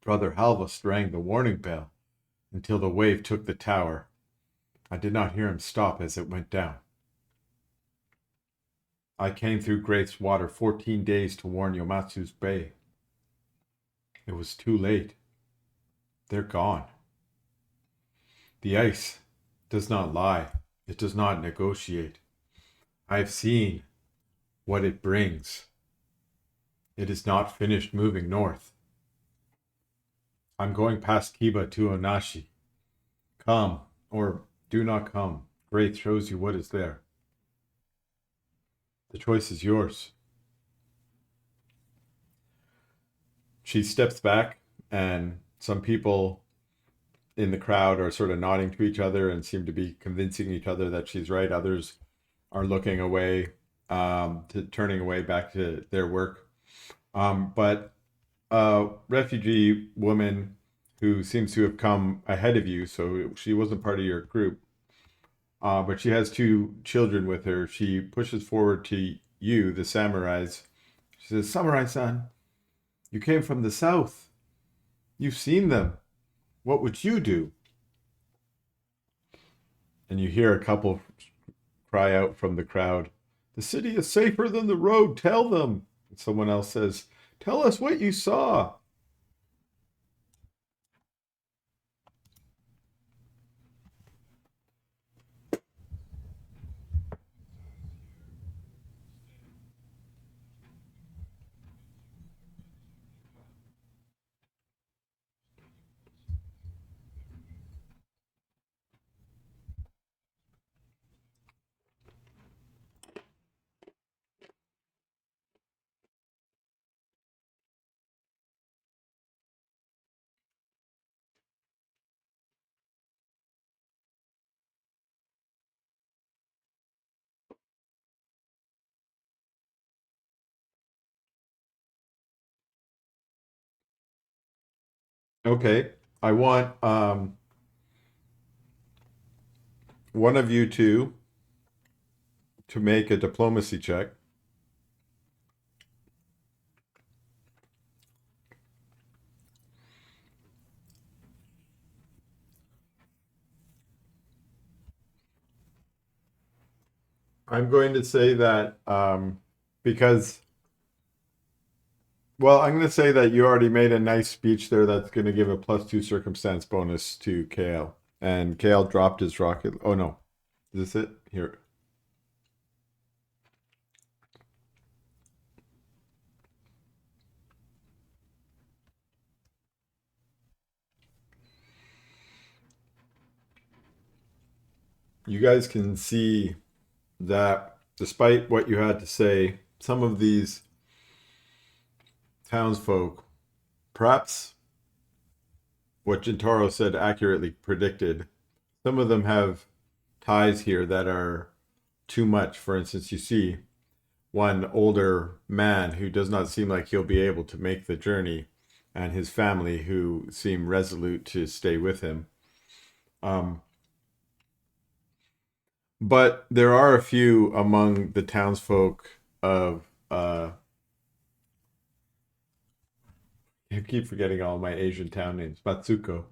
Brother Halvast rang the warning bell until the wave took the tower. I did not hear him stop as it went down. I came through Graith's water 14 days to warn Yomatsu's Bay. It was too late. They're gone. The ice does not lie. It does not negotiate. I have seen what it brings. It is not finished moving north. I'm going past Kiba to Onashi. Come, or do not come. Graith shows you what is there. The choice is yours." She steps back, and some people in the crowd are sort of nodding to each other and seem to be convincing each other that she's right. Others are looking away, turning away back to their work. But a refugee woman who seems to have come ahead of you, so she wasn't part of your group, but she has two children with her. She pushes forward to you, the samurais. She says, "Samurai-san, you came from the south. You've seen them. What would you do?" And you hear a couple cry out from the crowd, "The city is safer than the road. Tell them." And someone else says, "Tell us what you saw." Okay. I want one of you two to make a diplomacy check. I'm going to say that because, well, I'm going to say that you already made a nice speech there that's going to give a +2 circumstance bonus to Kale. And Kale dropped his rocket. Oh, no. Is this it? Here. You guys can see that despite what you had to say, some of these townsfolk, perhaps what Gentaro said accurately predicted, some of them have ties here that are too much. For instance, you see one older man who does not seem like he'll be able to make the journey, and his family who seem resolute to stay with him. Um, but there are a few among the townsfolk of I keep forgetting all my Asian town names, Matsuko,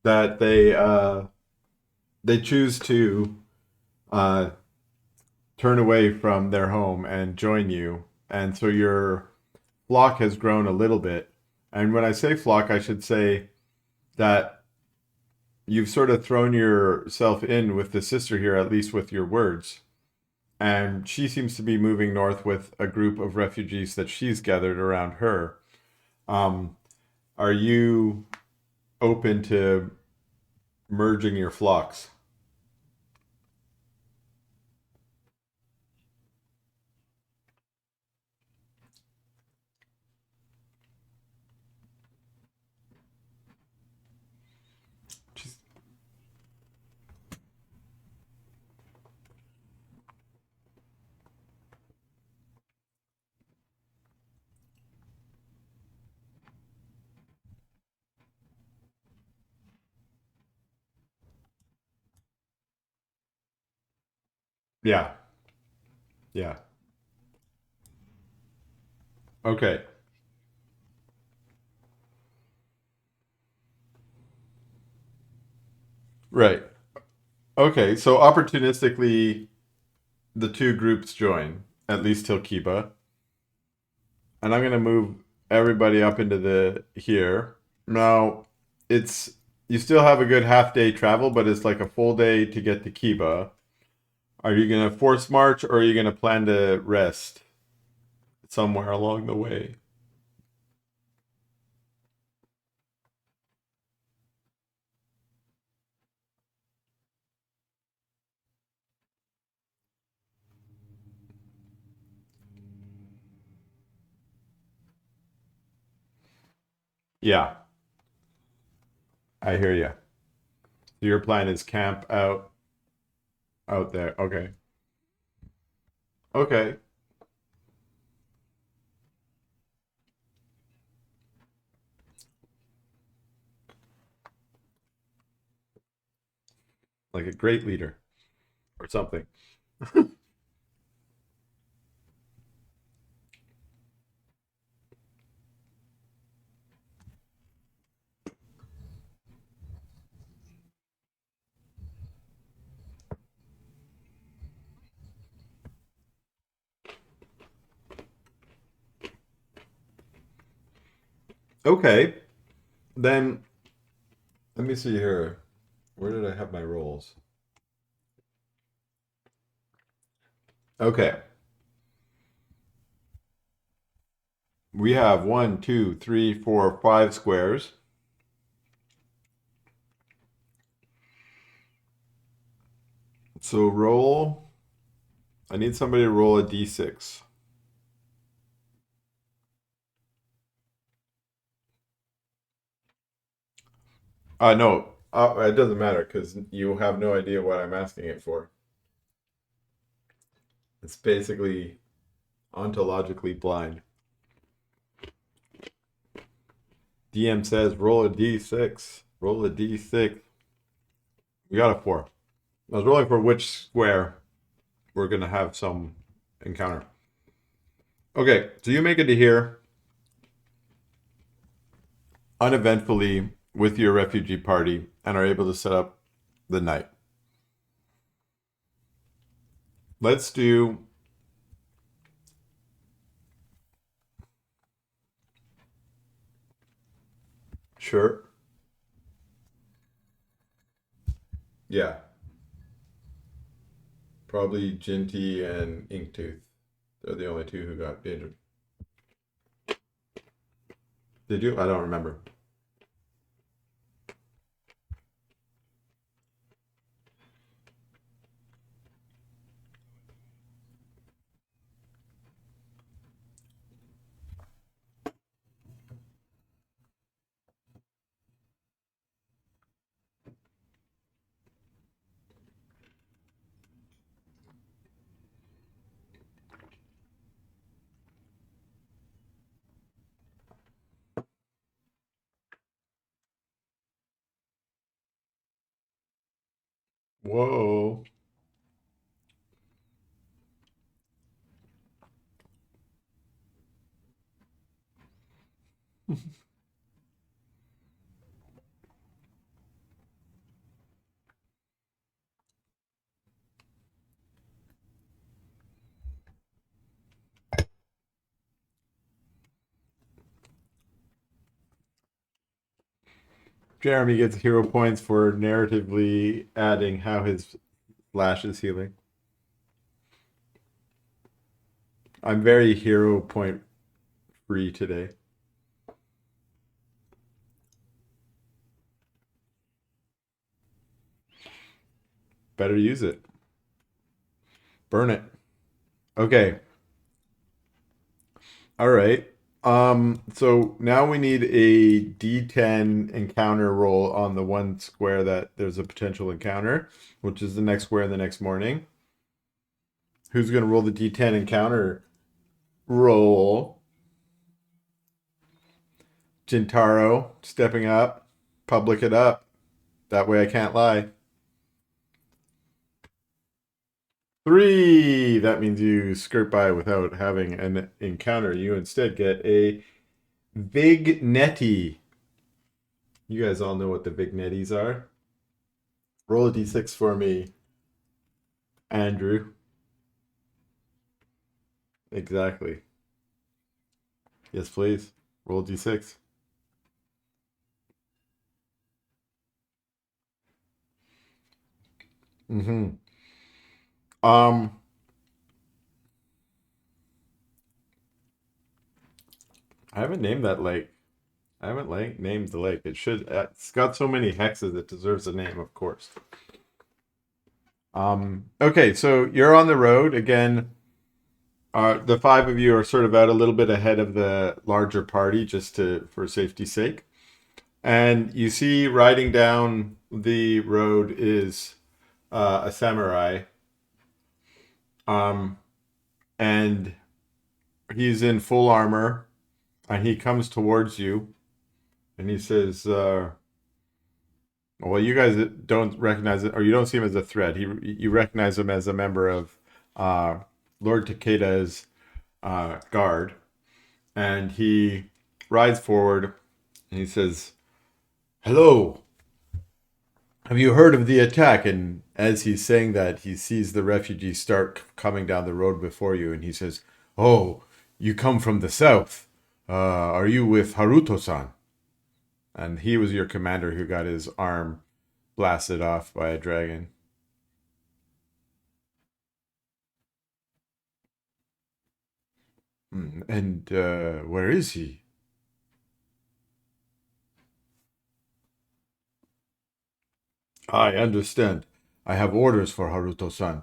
that they choose to uh, turn away from their home and join you, and so your flock has grown a little bit. And when I say flock, I should say that you've sort of thrown yourself in with the sister here, at least with your words. And she seems to be moving north with a group of refugees that she's gathered around her. Um, are you open to merging your flocks? She's- yeah, yeah. Okay, right. Okay, so opportunistically, the two groups join, at least till Kiba. And I'm gonna move everybody up into the here. Now, it's you still have a good half day travel, but it's like a full day to get to Kiba. Are you gonna force march or are you gonna plan to rest somewhere along the way? Yeah, I hear you. So your plan is camp out there. Okay. Okay. Like a great leader or something. Okay. Then let me see here. Where did I have my rolls? Okay. We have one, two, three, four, five squares. So roll. I need somebody to roll a d6. No, it doesn't matter because you have no idea what I'm asking it for. It's basically ontologically blind. DM says roll a d6. Roll a d6. We got a 4. I was rolling for which square? we're gonna have some encounter. Okay, so you make it to here uneventfully with your refugee party and are able to set up the night. Let's do sure. Yeah, probably Ginty and Inktooth. They're the only two who got injured. Did you? I don't remember. Whoa. Jeremy gets hero points for narratively adding how his flash is healing. I'm very hero point free today. Better use it. Burn it. Okay. All right. So now we need a D10 encounter roll on the one square that there's a potential encounter, which is the next square in the next morning. Who's going to roll the D10 encounter roll? Jintaro stepping up, public it up. That way I can't lie. 3. That means you skirt by without having an encounter. You instead get a Vignetty. You guys all know what the Vignetties are. Roll a d6 for me, Andrew. Exactly. Yes, please. Roll a d6. Mm-hmm. Um, I haven't named that lake. I haven't named the lake. It should. It's got so many hexes. It deserves a name, of course. Okay, so you're on the road again. The 5 of you are sort of out a little bit ahead of the larger party, just to for safety's sake. And you see riding down the road is a samurai. Um, and he's in full armor, and he comes towards you, and he says, "Well, you guys don't recognize it, or you don't see him as a threat. You recognize him as a member of uh, Lord Takeda's guard." And he rides forward, and he says, "Hello, have you heard of the attack?" And as he's saying that, he sees the refugees start coming down the road before you, and he says, "Oh, you come from the south. Are you with Haruto-san?" And he was your commander who got his arm blasted off by a dragon. And where is he? I understand. I have orders for Haruto-san.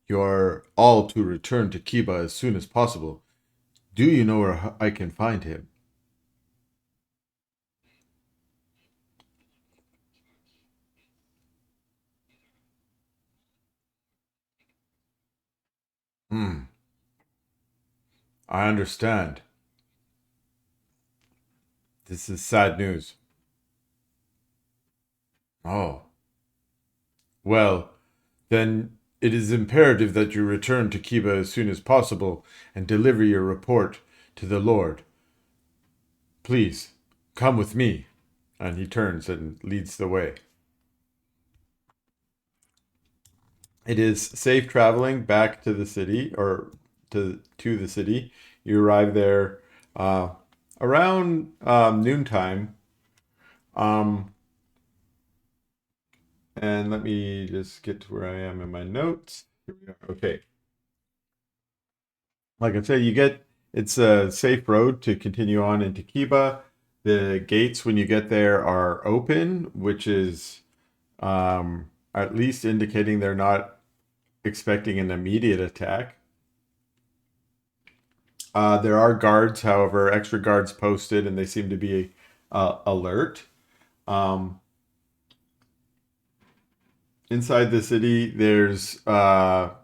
You're all to return to Kiba as soon as possible. Do you know where I can find him? Hmm. I understand. This is sad news. Oh. Well, then It is imperative that you return to Kiba as soon as possible and deliver your report to the Lord. Please, come with me. And he turns and leads the way. It is safe traveling back to the city or to the city. You arrive there uh, around noontime. Um, and let me just get to where I am in my notes. Here we are. Okay. Like I said, it's a safe road to continue on into Kiba. The gates when you get there are open, which is at least indicating they're not expecting an immediate attack. There are guards, however, extra guards posted, and they seem to be alert. Um, Inside the city, there's the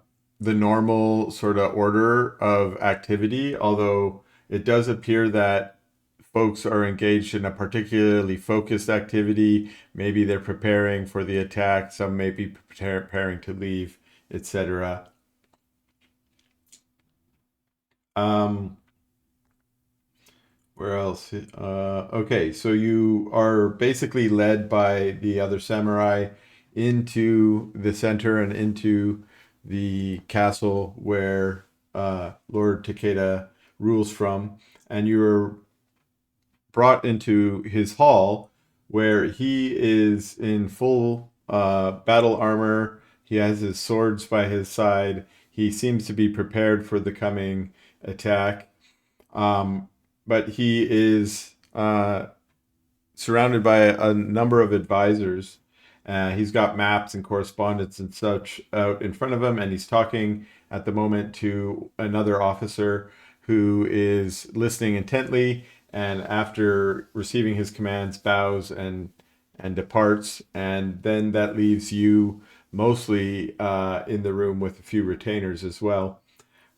normal sort of order of activity, although it does appear that folks are engaged in a particularly focused activity. Maybe they're preparing for the attack, some may be preparing to leave, etc. Um, Where else? Okay, so you are basically led by the other samurai into the center and into the castle where Lord Takeda rules from, and you're brought into his hall where he is in full battle armor. He has his swords by his side. He seems to be prepared for the coming attack. Um, but he is surrounded by a number of advisors. He's got maps and correspondence and such out in front of him, and he's talking at the moment to another officer who is listening intently. And after receiving his commands, bows and departs. And then that leaves you mostly in the room with a few retainers as well.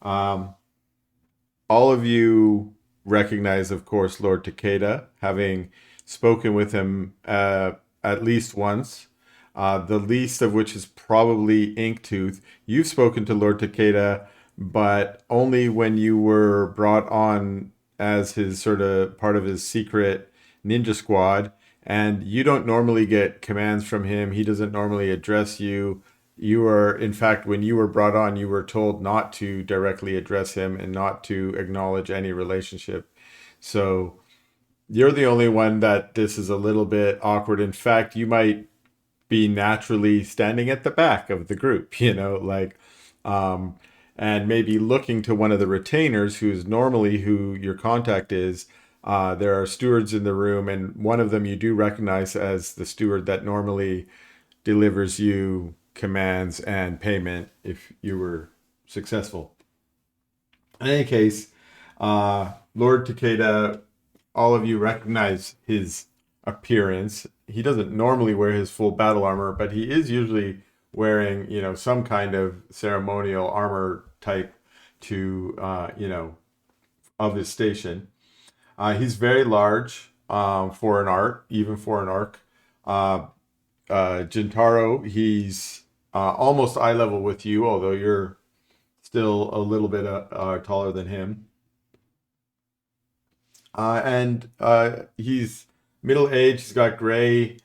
Um, all of you recognize, of course, Lord Takeda, having spoken with him at least once, the least of which is probably Inktooth. You've spoken to Lord Takeda, but only when you were brought on as his sort of part of his secret ninja squad. And you don't normally get commands from him. He doesn't normally address you. You were, in fact, when you were brought on, you were told not to directly address him and not to acknowledge any relationship. So you're the only one that this is a little bit awkward. In fact, you might be naturally standing at the back of the group, um, and maybe looking to one of the retainers who's normally who your contact is. There are stewards in the room, and one of them you do recognize as the steward that normally delivers you commands and payment if you were successful. In any case, Lord Takeda, all of you recognize his appearance. He doesn't normally wear his full battle armor, but he is usually wearing, some kind of ceremonial armor type to, of his station. He's very large for an art, even for an orc. Uh, Jintaro, he's almost eye level with you, although you're still a little bit taller than him. And he's middle aged. He's got gray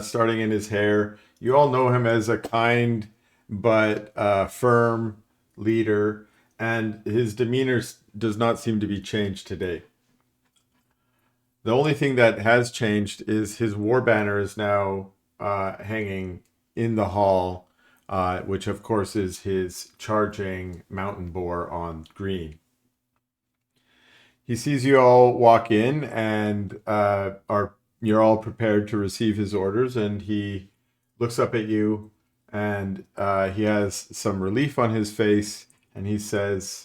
starting in his hair. You all know him as a kind but firm leader, and his demeanor does not seem to be changed today. The only thing that has changed is his war banner is now hanging in the hall, which of course is his charging mountain boar on green. He sees you all walk in and you're all prepared to receive his orders, and he looks up at you and he has some relief on his face, and he says,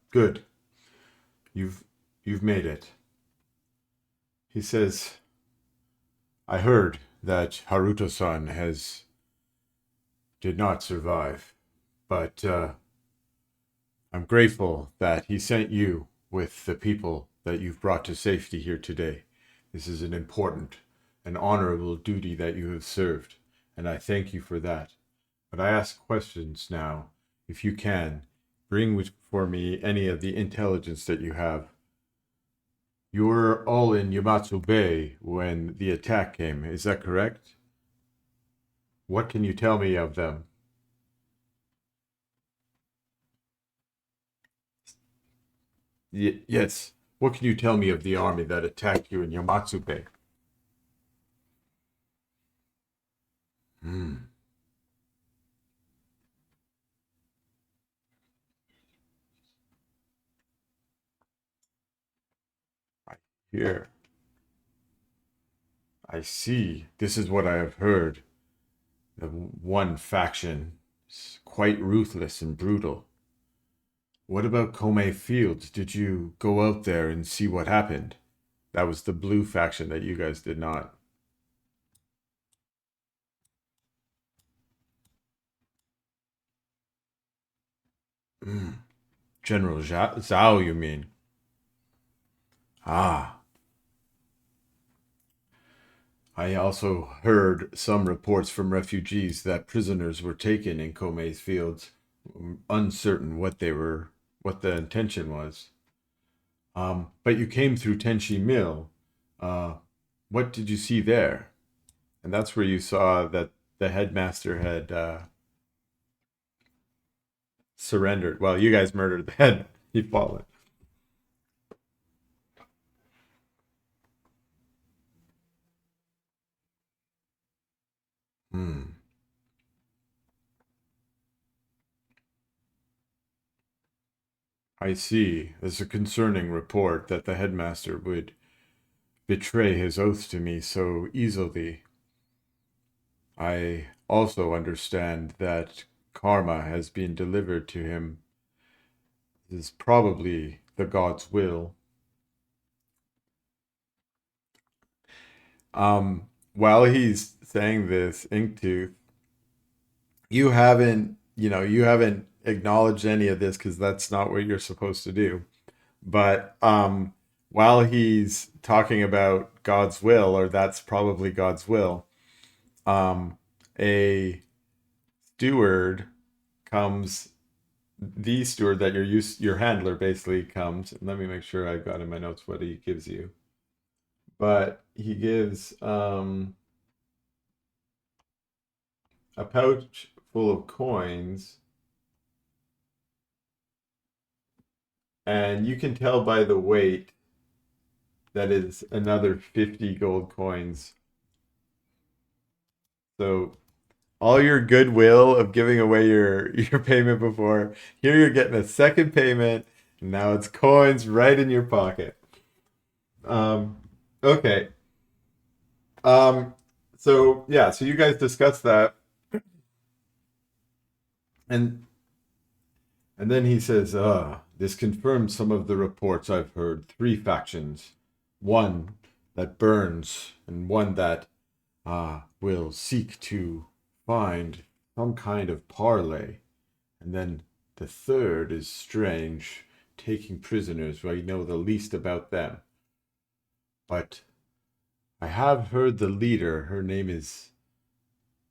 "Good, you've made it." He says, "I heard that Haruto-san has did not survive, but I'm grateful that he sent you with the people that you've brought to safety here today. This is an important and honorable duty that you have served, and I thank you for that. But I ask questions now. If you can, bring for me any of the intelligence that you have. You were all in Yamatsu Bay when the attack came, is that correct? What can you tell me of them? Yes. What can you tell me of the army that attacked you in Yamatsu Bay? Hmm. I hear. I see. This is what I have heard. The one faction is quite ruthless and brutal. What about Kome Fields? Did you go out there and see what happened? That was the blue faction that you guys did not. Mm. General Zhao, you mean? Ah, I also heard some reports from refugees that prisoners were taken in Kome's fields, uncertain what the intention was. But you came through Tenchi Mill. Uh, what did you see there? And that's where you saw that the headmaster had surrendered. Well, you guys murdered the head. He fallen. Hmm. I see. There's a concerning report that the headmaster would betray his oath to me so easily. I also understand that karma has been delivered to him. This is probably the God's will. While he's saying this, Inktooth, you haven't acknowledged any of this because that's not what you're supposed to do. But while he's talking about God's will, or that's probably God's will, um, a steward comes. The steward that your handler basically comes. Let me make sure I've got in my notes what he gives you. But he gives a pouch full of coins, and you can tell by the weight that is another 50 gold coins. So all your goodwill of giving away your payment before, here you're getting a second payment, and now it's coins right in your pocket. Um, okay. Um, so yeah, so you guys discussed that, and then he says, this confirms some of the reports I've heard. Three factions. One that burns, and one that will seek to find some kind of parley. And then the third is strange, taking prisoners. I know the least about them. But I have heard the leader, her name is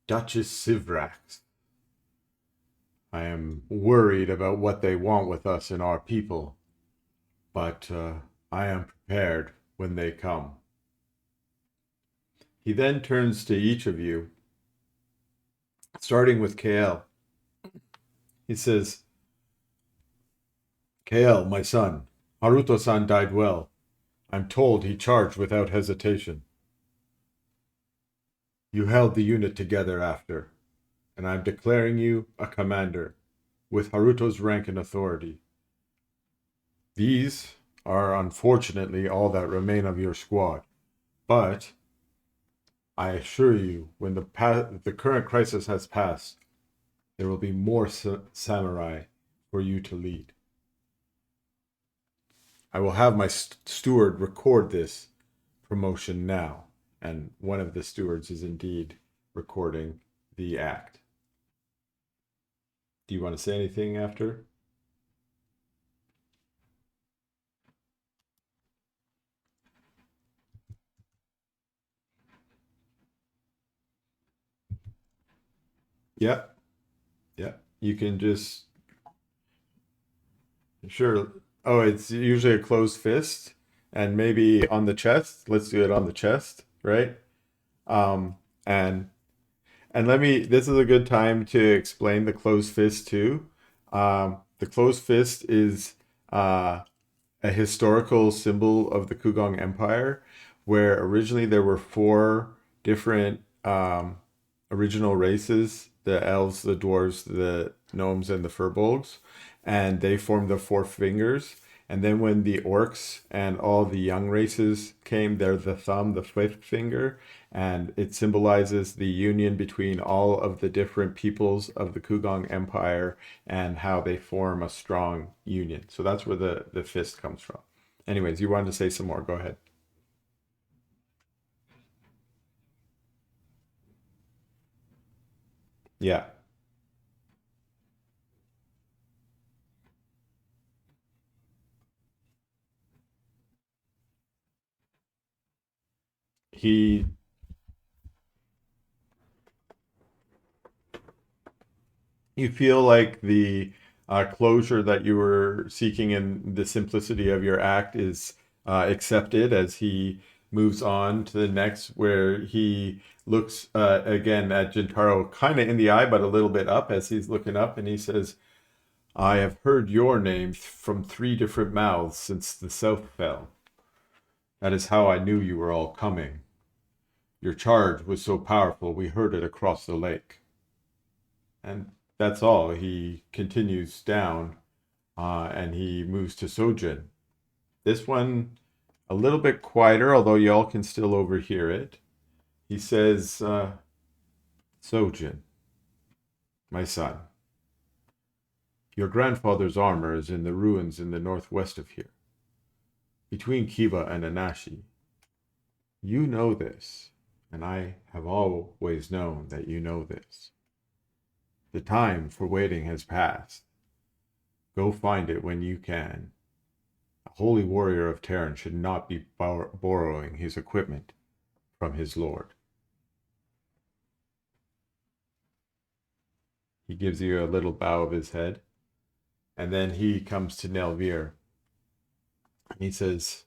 Duchess Sivrax. I am worried about what they want with us and our people, but I am prepared when they come. He then turns to each of you, starting with KL. He says, KL, my son, Haruto-san died well. I'm told he charged without hesitation. You held the unit together after, and I'm declaring you a commander, with Haruto's rank and authority. These are unfortunately all that remain of your squad, but I assure you, when the current crisis has passed, there will be more samurai for you to lead. I will have my steward record this promotion now, and one of the stewards is indeed recording the act. Do you want to say anything after? Yeah. Yeah. You can just sure. Oh, it's usually a closed fist and maybe on the chest. Let's do it on the chest, right? Um, and this is a good time to explain the closed fist too. The closed fist is a historical symbol of the Kugong Empire, where originally there were four different original races: the elves, the dwarves, the gnomes, and the furbolgs, and they formed the four fingers. And then when the orcs and all the young races came, they're the thumb, the fifth finger, and it symbolizes the union between all of the different peoples of the Kugong Empire and how they form a strong union. So that's where the fist comes from. Anyways, you wanted to say some more. Go ahead. Yeah. He You feel like the closure that you were seeking and the simplicity of your act is accepted as he moves on to the next, where he looks again at Jintaro kind of in the eye, but a little bit up as he's looking up, and he says, I have heard your name from three different mouths since the south fell. That is how I knew you were all coming. Your charge was so powerful, we heard it across the lake. And that's all. He continues down and he moves to Sojin. This one, a little bit quieter, although y'all can still overhear it. He says, Sojin, my son, your grandfather's armor is in the ruins in the northwest of here, between Kiba and Anashi. You know this, and I have always known that you know this. The time for waiting has passed. Go find it when you can. A holy warrior of Terran should not be borrowing his equipment from his lord. He gives you a little bow of his head, and then he comes to Nelvir. He says,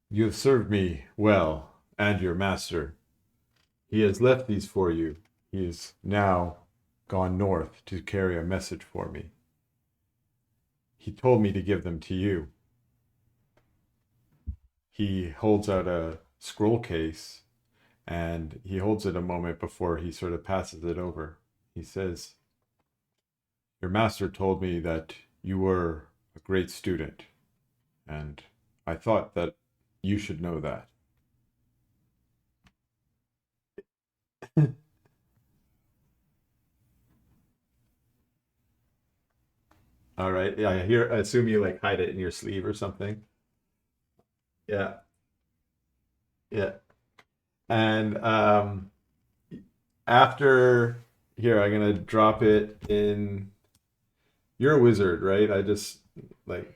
you have served me well, and your master. He has left these for you. He is now gone north to carry a message for me. He told me to give them to you. He holds out a scroll case and he holds it a moment before he sort of passes it over. He says, your master told me that you were a great student, and I thought that you should know that. All right. Yeah, I assume you like hide it in your sleeve or something. Yeah. Yeah. And after here, I'm gonna drop it in. You're a wizard, right? I just like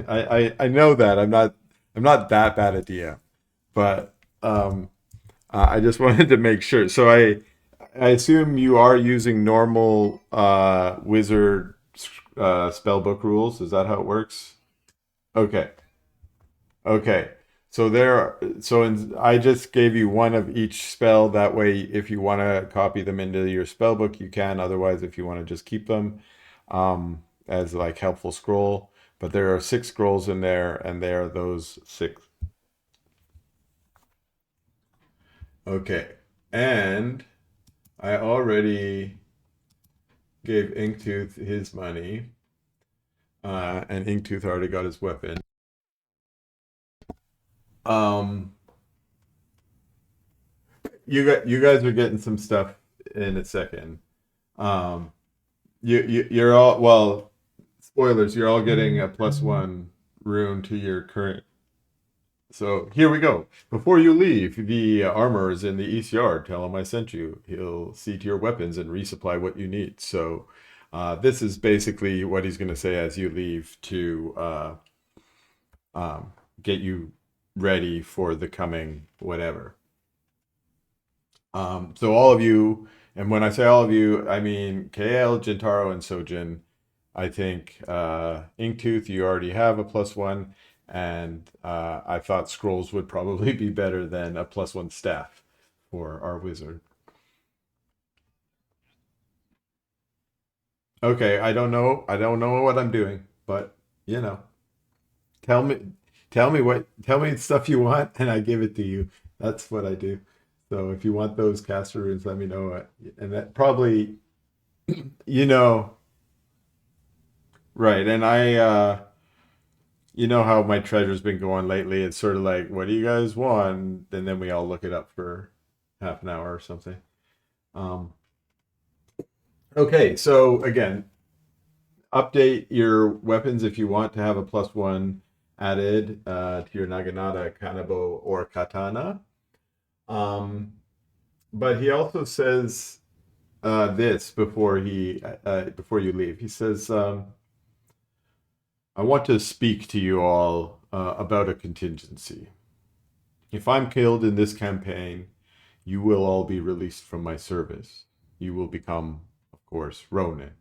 I know that I'm not that bad at DM, but I just wanted to make sure. So I assume you are using normal wizard spellbook rules. Is that how it works? Okay. Okay. I just gave you one of each spell. That way, if you want to copy them into your spell book, you can. Otherwise, if you want to just keep them as like helpful scroll. But there are six scrolls in there, and they are those six. Okay. And I already gave Inktooth his money, and Inktooth already got his weapon. Um, you guys are getting some stuff in a second. Um, you're all well. Spoilers. You're all getting a +1 rune to your current. So here we go. Before you leave, the armor is in the east yard. Tell him I sent you. He'll see to your weapons and resupply what you need. So this is basically what he's going to say as you leave to um, get you ready for the coming whatever. So all of you And when I say all of you, I mean KL, Jintaro, and Sojin. I think Inktooth, you already have a +1, and I thought Scrolls would probably be better than a +1 staff for our wizard. Okay, I don't know. I don't know what I'm doing, but you know, tell me, tell me stuff you want, and I give it to you. That's what I do. So if you want those caster runes, let me know. And that probably, you know, right. And you know how my treasure's been going lately. It's sort of like, what do you guys want? And then we all look it up for half an hour or something. Um, okay, so again, update your weapons if you want to have a +1 added to your Naginata, Kanabo, or Katana. Um, but he also says this before you leave. He says, "I want to speak to you all about a contingency. If I'm killed in this campaign, you will all be released from my service. You will become, of course, Ronin.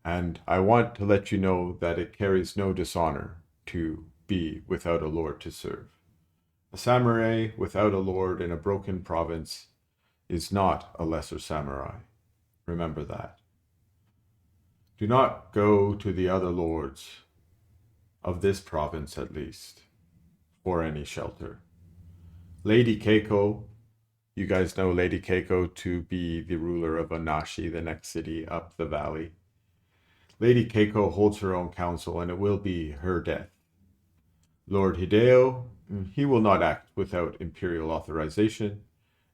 And I want to let you know that it carries no dishonor to be without a lord to serve. A samurai without a lord in a broken province is not a lesser samurai. Remember that. Do not go to the other lords, of this province at least, for any shelter. Lady Keiko, you guys know Lady Keiko to be the ruler of Onashi, the next city up the valley. Lady Keiko holds her own council, and it will be her death. Lord Hideo, he will not act without imperial authorization,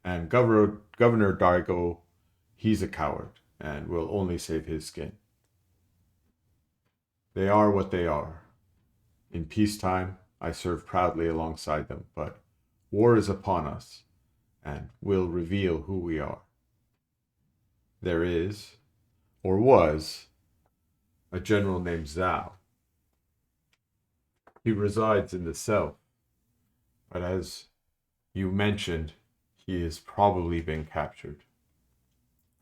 and Governor Daigo, he's a coward and will only save his skin. They are what they are. In peacetime, I serve proudly alongside them, but war is upon us and will reveal who we are. There is, or was, a general named Zhao. He resides in the south, but as you mentioned, he has probably been captured.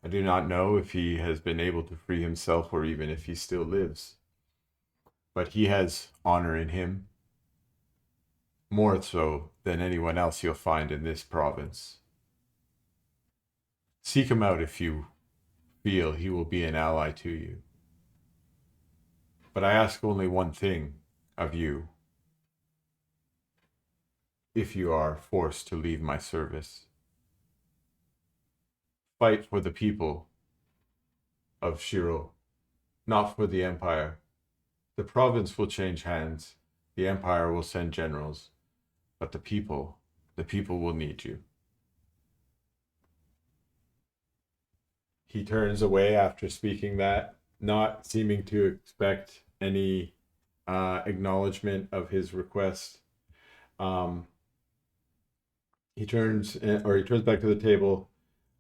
I do not know if he has been able to free himself or even if he still lives, but he has honor in him, more so than anyone else you'll find in this province. Seek him out if you feel he will be an ally to you. But I ask only one thing of you if you are forced to leave my service. Fight for the people of Shiro, not for the Empire. The province will change hands, the Empire will send generals, but the people will need you." He turns away after speaking that, not seeming to expect any acknowledgement of his request. Um, he turns back to the table,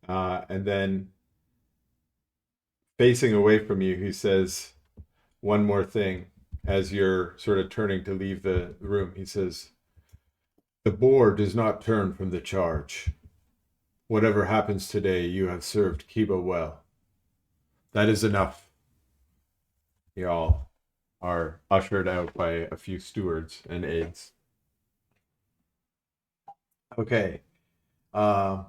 and then facing away from you, he says one more thing as you're sort of turning to leave the room. He says, "The board does not turn from the charge. Whatever happens today, you have served Kiba well. That is enough." Y'all are ushered out by a few stewards and aides. Okay. Uh,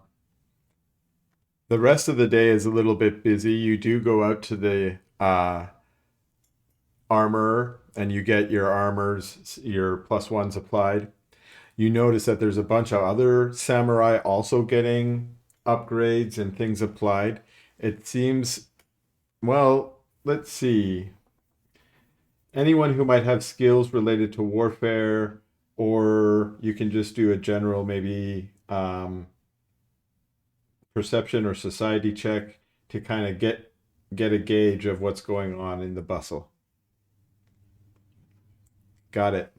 the rest of the day is a little bit busy. You do go out to the armor and you get your armors, your +1s applied. You notice that there's a bunch of other samurai also getting upgrades and things applied. It seems, well, let's see. Anyone who might have skills related to warfare, or you can just do a general maybe perception or society check to kind of get a gauge of what's going on in the bustle. Got it.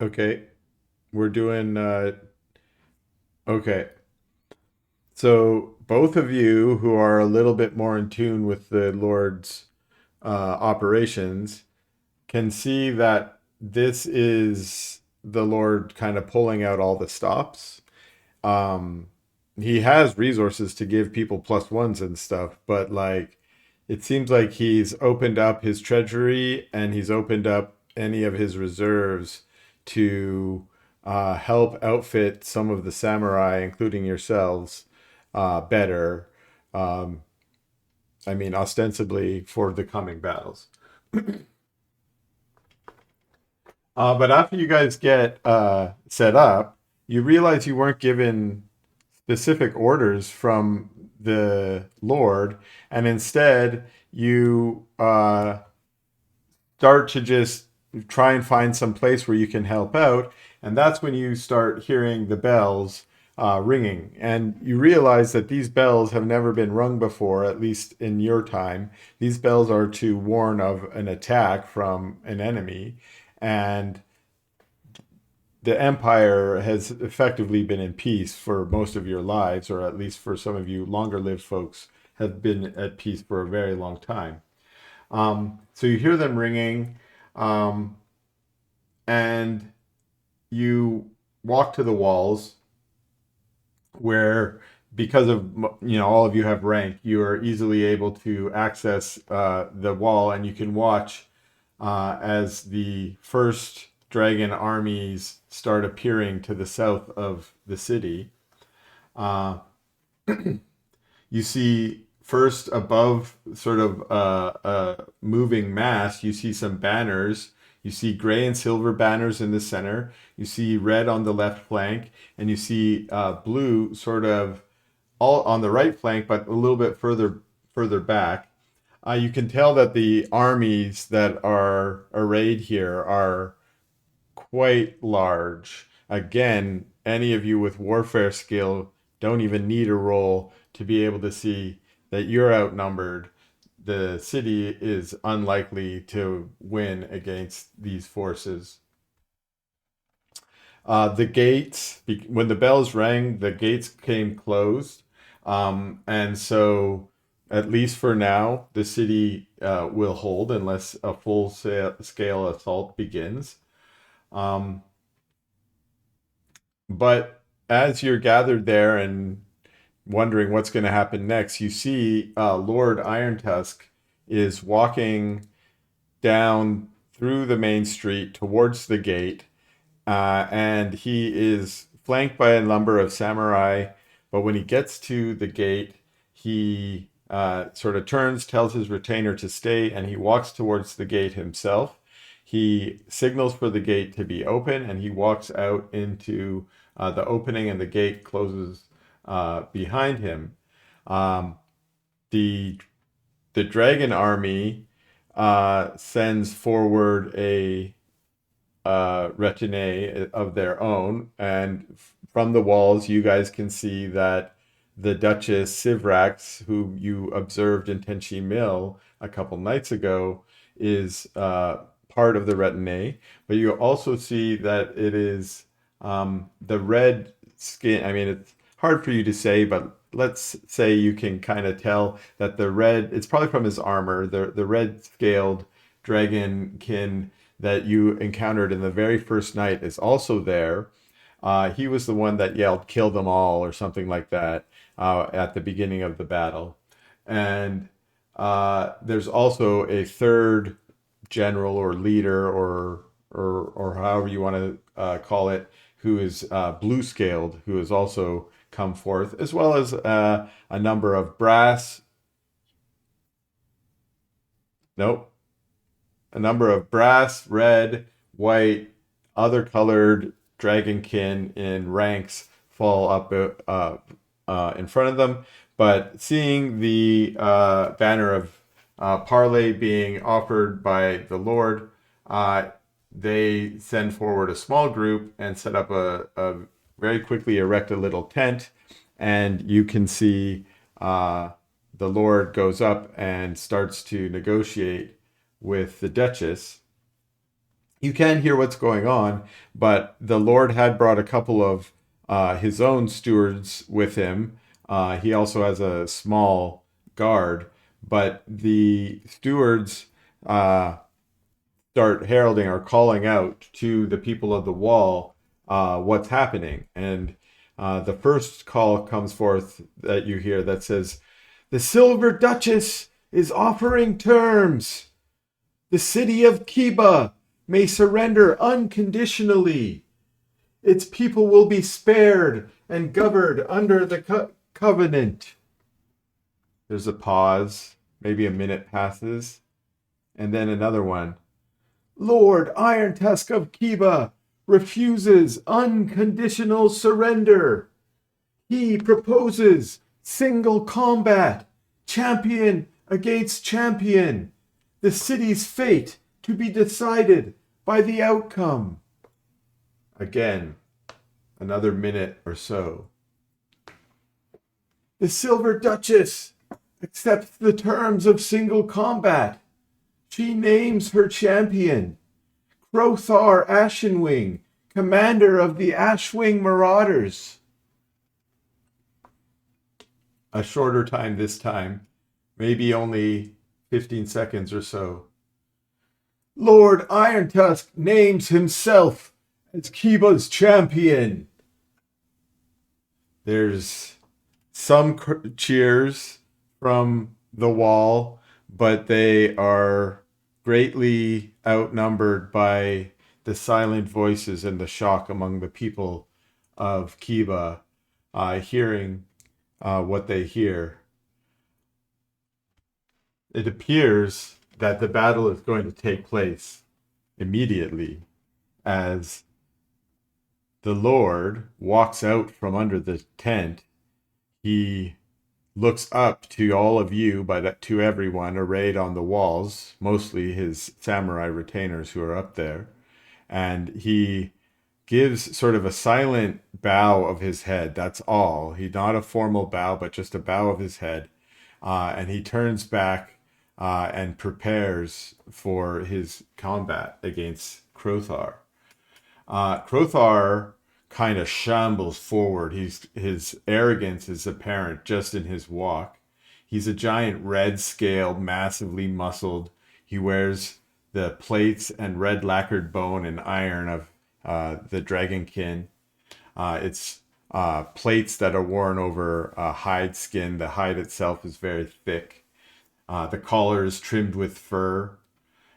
Okay. We're doing okay. So both of you who are a little bit more in tune with the Lord's operations can see that this is the Lord kind of pulling out all the stops. Um, he has resources to give people plus ones and stuff, but like it seems like he's opened up his treasury and he's opened up any of his reserves to help outfit some of the samurai, including yourselves, better. Um, I mean, ostensibly for the coming battles. But after you guys get set up, you realize you weren't given specific orders from the Lord, and instead you start to just try and find some place where you can help out. And that's when you start hearing the bells ringing. And you realize that these bells have never been rung before, at least in your time. These bells are to warn of an attack from an enemy. And the empire has effectively been in peace for most of your lives, or at least for some of you longer lived folks, have been at peace for a very long time. So you hear them ringing, um, and you walk to the walls where, because of all of you have rank, you are easily able to access the wall, and you can watch as the first dragon armies start appearing to the south of the city. Uh, you see first above sort of a moving mass, you see some banners. You see gray and silver banners in the center. You see red on the left flank, and you see blue sort of all on the right flank, but a little bit further back. You can tell that the armies that are arrayed here are quite large. Again, any of you with warfare skill don't even need a roll to be able to see that you're outnumbered. The city is unlikely to win against these forces. The gates, when the bells rang, the gates came closed. And so, at least for now, the city will hold unless a full scale assault begins. Um, but as you're gathered there and wondering what's going to happen next, you see Lord Iron Tusk is walking down through the main street towards the gate, and he is flanked by a number of samurai. But when he gets to the gate, he sort of turns, tells his retainer to stay, and he walks towards the gate himself. He signals for the gate to be open, and he walks out into the opening, and the gate closes behind him. Um, the the dragon army sends forward a retinue of their own, and from the walls, you guys can see that the Duchess Sivrax, who you observed in Tenchi Mill a couple nights ago, is part of the retinue. But you also see that it is the red skin. I mean, it's hard for you to say, but let's say you can kind of tell that the red, it's probably from his armor, the red scaled dragonkin that you encountered in the very first night is also there. He was the one that yelled, "Kill them all," or something like that at the beginning of the battle. And there's also a third general or leader or however you want to call it, who is blue scaled, who has also come forth, as well as a number of brass. Nope. A number of brass, red, white, other colored dragonkin in ranks fall up in front of them. But seeing the banner of parley being offered by the Lord, they send forward a small group and set up a very quickly erect a little tent. And you can see the Lord goes up and starts to negotiate with the Duchess. You can hear what's going on, but the Lord had brought a couple of his own stewards with him. He also has a small guard, but the stewards start heralding or calling out to the people of the wall what's happening. And the first call comes forth that you hear that says, "The Silver Duchess is offering terms. The city of Kiba may surrender unconditionally. Its people will be spared and governed under the covenant." There's a pause. Maybe a minute passes. And then another one. "Lord Iron Tusk of Kiba refuses unconditional surrender. He proposes single combat, champion against champion. The city's fate to be decided by the outcome." Again, another minute or so. "The Silver Duchess accepts the terms of single combat. She names her champion, Crothar Ashenwing, commander of the Ashwing Marauders." A shorter time this time, maybe only 15 seconds or so. "Lord Iron Tusk names himself as Kiba's champion." There's some cheers from the wall, but they are greatly outnumbered by the silent voices and the shock among the people of Kiba hearing what they hear. It appears that the battle is going to take place immediately as the Lord walks out from under the tent. He looks up to all of you, but to everyone arrayed on the walls, mostly his samurai retainers who are up there. And he gives sort of a silent bow of his head. That's all. He's not a formal bow, but just a bow of his head. And he turns back and prepares for his combat against Crothar. Crothar kind of shambles forward. His arrogance is apparent just in his walk. He's a giant red scaled, massively muscled. He wears the plates and red lacquered bone and iron of the dragonkin. It's plates that are worn over hide skin. The hide itself is very thick. The collar is trimmed with fur,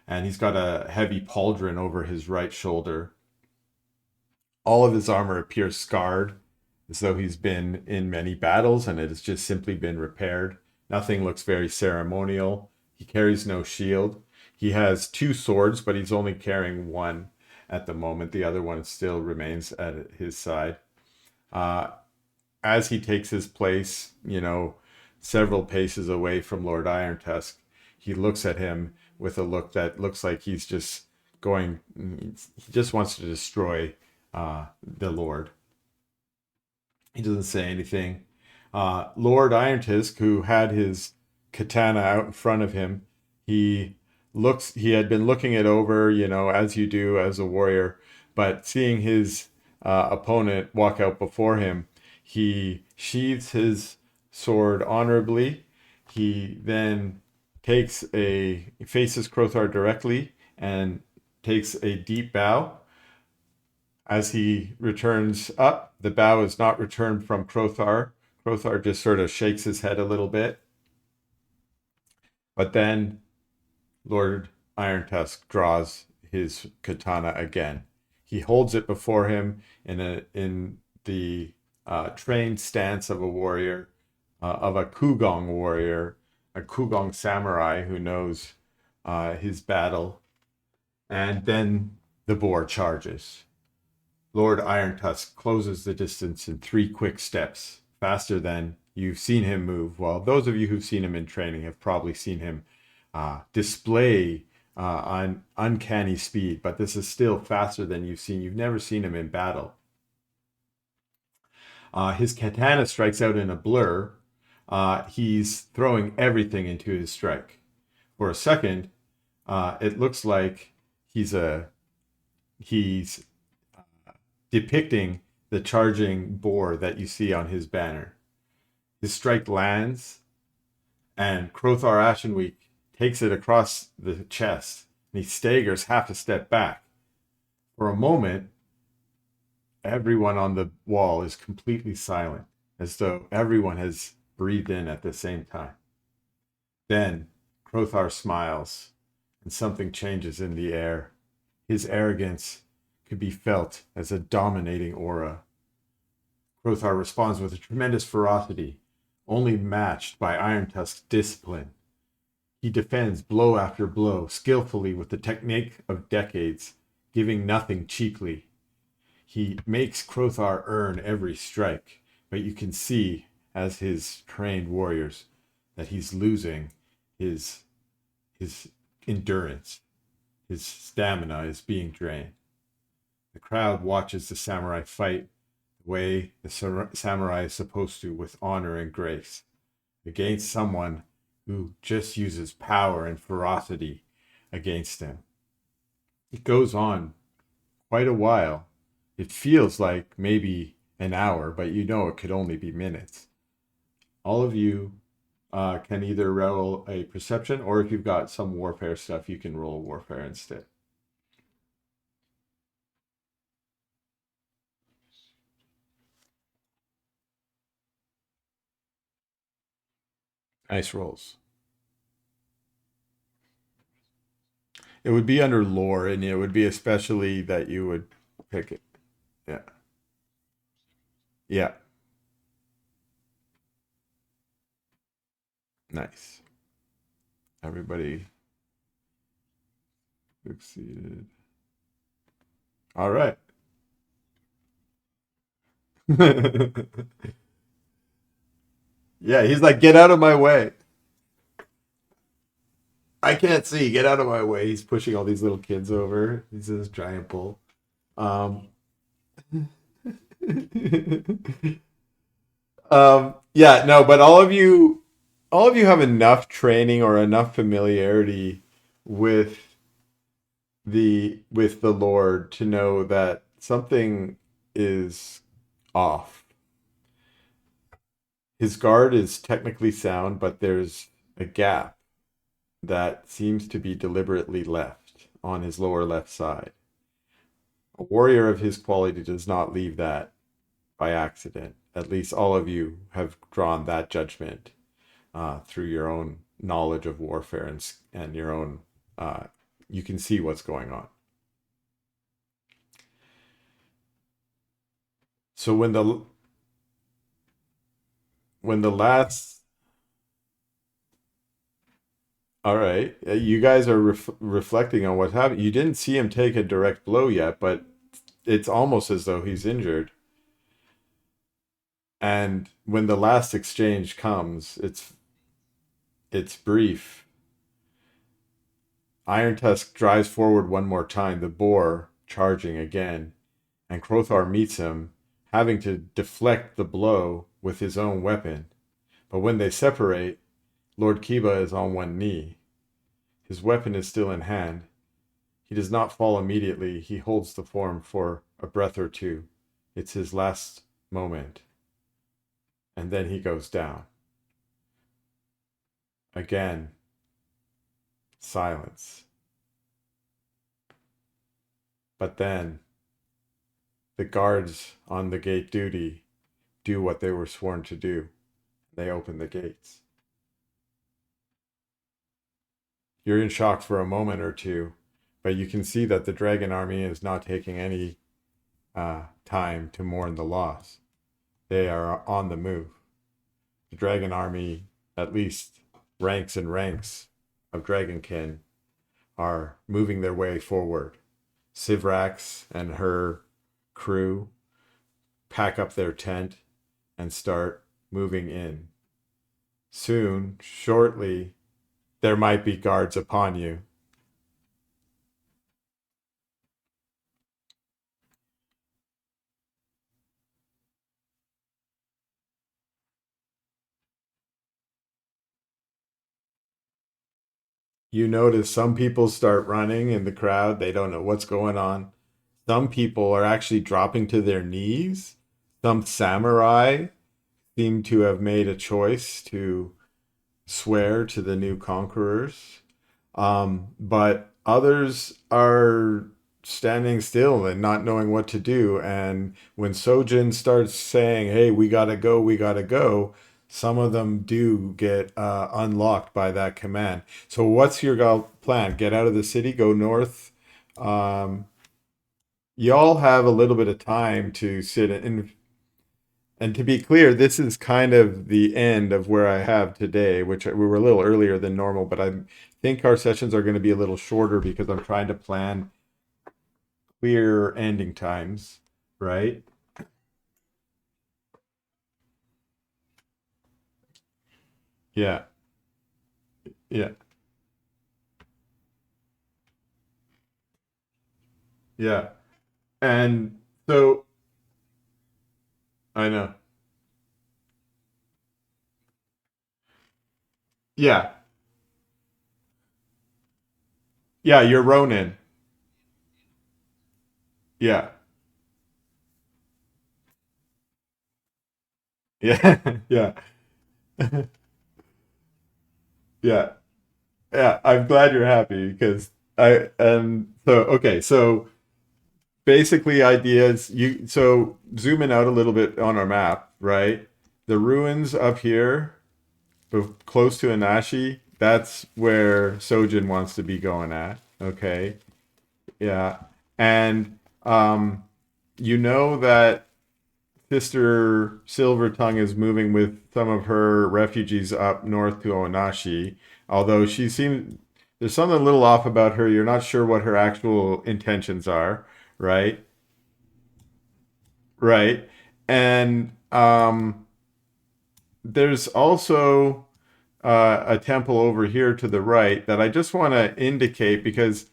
and he's got a heavy pauldron over his right shoulder. All of his armor appears scarred, as though he's been in many battles and it has just simply been repaired. Nothing looks very ceremonial. He carries no shield. He has two swords, but he's only carrying one at the moment. The other one still remains at his side. As he takes his place, several paces away from Lord Iron Tusk, he looks at him with a look that looks like he just wants to destroy the Lord. He doesn't say anything. Lord Iron Tusk, who had his katana out in front of him, he had been looking it over, as you do as a warrior, but seeing his opponent walk out before him, he sheathes his sword honorably. He then faces Crothar directly and takes a deep bow. As he returns up, the bow is not returned from Crothar. Crothar just sort of shakes his head a little bit. But then Lord Iron Tusk draws his katana again. He holds it before him in the trained stance of a warrior, of a Kugong warrior, a Kugong samurai who knows his battle. And then the boar charges. Lord Iron Tusk closes the distance in 3 quick steps, faster than you've seen him move. Well, those of you who've seen him in training have probably seen him display on uncanny speed, but this is still faster than you've never seen him in battle. His katana strikes out in a blur. He's throwing everything into his strike. For a second, it looks like he's depicting the charging boar that you see on his banner. His strike lands, and Crothar Ashenweek takes it across the chest and he staggers half a step back. For a moment, everyone on the wall is completely silent, as though everyone has breathed in at the same time. Then Crothar smiles, and something changes in the air. His arrogance could be felt as a dominating aura. Crothar responds with a tremendous ferocity, only matched by Iron Tusk's discipline. He defends blow after blow, skillfully with the technique of decades, giving nothing cheaply. He makes Crothar earn every strike, but you can see, as his trained warriors, that he's losing his his endurance. His stamina is being drained. The crowd watches the samurai fight the way the samurai is supposed to, with honor and grace, against someone who just uses power and ferocity against him. It goes on quite a while. It feels like maybe an hour, but you know it could only be minutes. All of you can either roll a perception, or if you've got some warfare stuff, you can roll warfare instead. Nice rolls. It would be under lore, and it would be especially that you would pick it. Yeah. Yeah. Nice. Everybody succeeded. All right. Yeah, he's like, get out of my way. I can't see. Get out of my way. He's pushing all these little kids over. He's this giant bull. Um, yeah, no, but all of you have enough training or enough familiarity with the Lord to know that something is off. His guard is technically sound, but there's a gap that seems to be deliberately left on his lower left side. A warrior of his quality does not leave that by accident. At least all of you have drawn that judgment through your own knowledge of warfare and your own. You can see what's going on. So when the last, all right, you guys are reflecting on what happened. You didn't see him take a direct blow yet, but it's almost as though he's injured. And when the last exchange comes, it's brief. Iron Tusk drives forward one more time, the boar charging again, and Crothar meets him, having to deflect the blow with his own weapon. But when they separate, Lord Kiba is on one knee. His weapon is still in hand. He does not fall immediately. He holds the form for a breath or two. It's his last moment. And then he goes down. Again, silence. But then the guards on the gate duty do what they were sworn to do. They open the gates. You're in shock for a moment or two, but you can see that the dragon army is not taking any time to mourn the loss. They are on the move. The dragon army, at least ranks and ranks of dragonkin, are moving their way forward. Sivrax and her crew pack up their tent and start moving in. Soon, shortly, there might be guards upon you. You notice some people start running in the crowd. They don't know what's going on. Some people are actually dropping to their knees. Some samurai seem to have made a choice to swear to the new conquerors. But Others are standing still and not knowing what to do. And when Sojin starts saying, "Hey, we gotta go," some of them do get unlocked by that command. So, what's your plan? Get out of the city, go north. Um, y'all have a little bit of time to sit in. And to be clear, this is kind of the end of where I have today, which we were a little earlier than normal, but I think our sessions are going to be a little shorter because I'm trying to plan clear ending times, right? Yeah, yeah, yeah. And so I know. Yeah, yeah, you're Ronin. Yeah, yeah, yeah, yeah, yeah. I'm glad you're happy because so basically ideas you so zooming out a little bit on our map, right? The ruins up here, close to Anashi, that's where Sojin wants to be going at. Okay, yeah, and you know that Sister Silver Tongue is moving with some of her refugees up north to Onashi. Although she seems there's something a little off about her. You're not sure what her actual intentions are, right? Right. And there's also a temple over here to the right that I just want to indicate because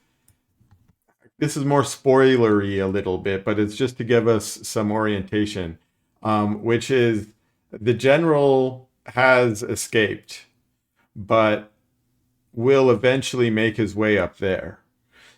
this is more spoilery a little bit, but it's just to give us some orientation, which is the general has escaped, but will eventually make his way up there.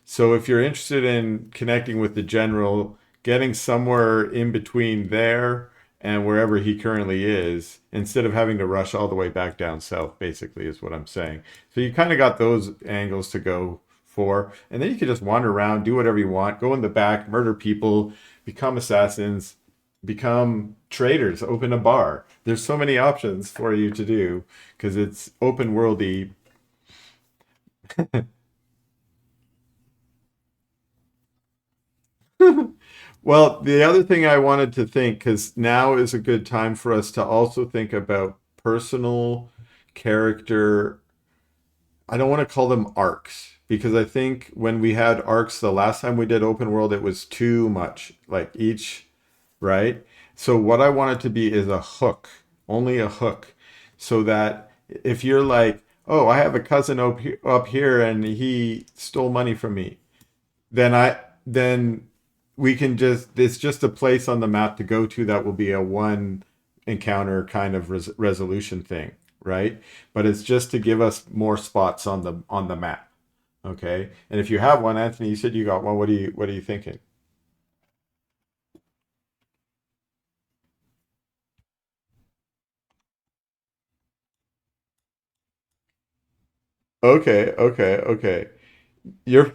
So if you're interested in connecting with the general, getting somewhere in between there and wherever he currently is, instead of having to rush all the way back down south, basically, is what I'm saying. So you kind of got those angles to go for. And then you can just wander around, do whatever you want, go in the back, murder people, become assassins, become traders, open a bar. There's so many options for you to do because it's open worldy. Well, the other thing I wanted to think, because now is a good time for us to also think about personal character. I don't want to call them arcs because I think when we had arcs the last time we did open world, it was too much, like each, right? So, what I want it to be is a hook, only a hook, so that if you're like, oh, I have a cousin up here and he stole money from me, then we can just it's just a place on the map to go to that will be a one encounter kind of resolution thing, right? But it's just to give us more spots on the map. Okay, and if you have one, Anthony, you said you got one. What are you thinking? Okay, okay, okay. You're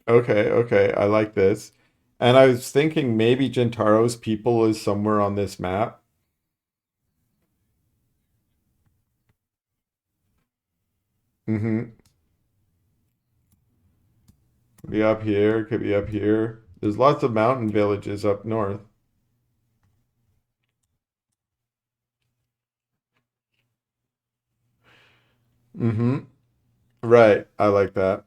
okay, okay. I like this. And I was thinking maybe Gentaro's people is somewhere on this map. Mm-hmm. Could be up here, could be up here. There's lots of mountain villages up north. Mm-hmm. Right. I like that.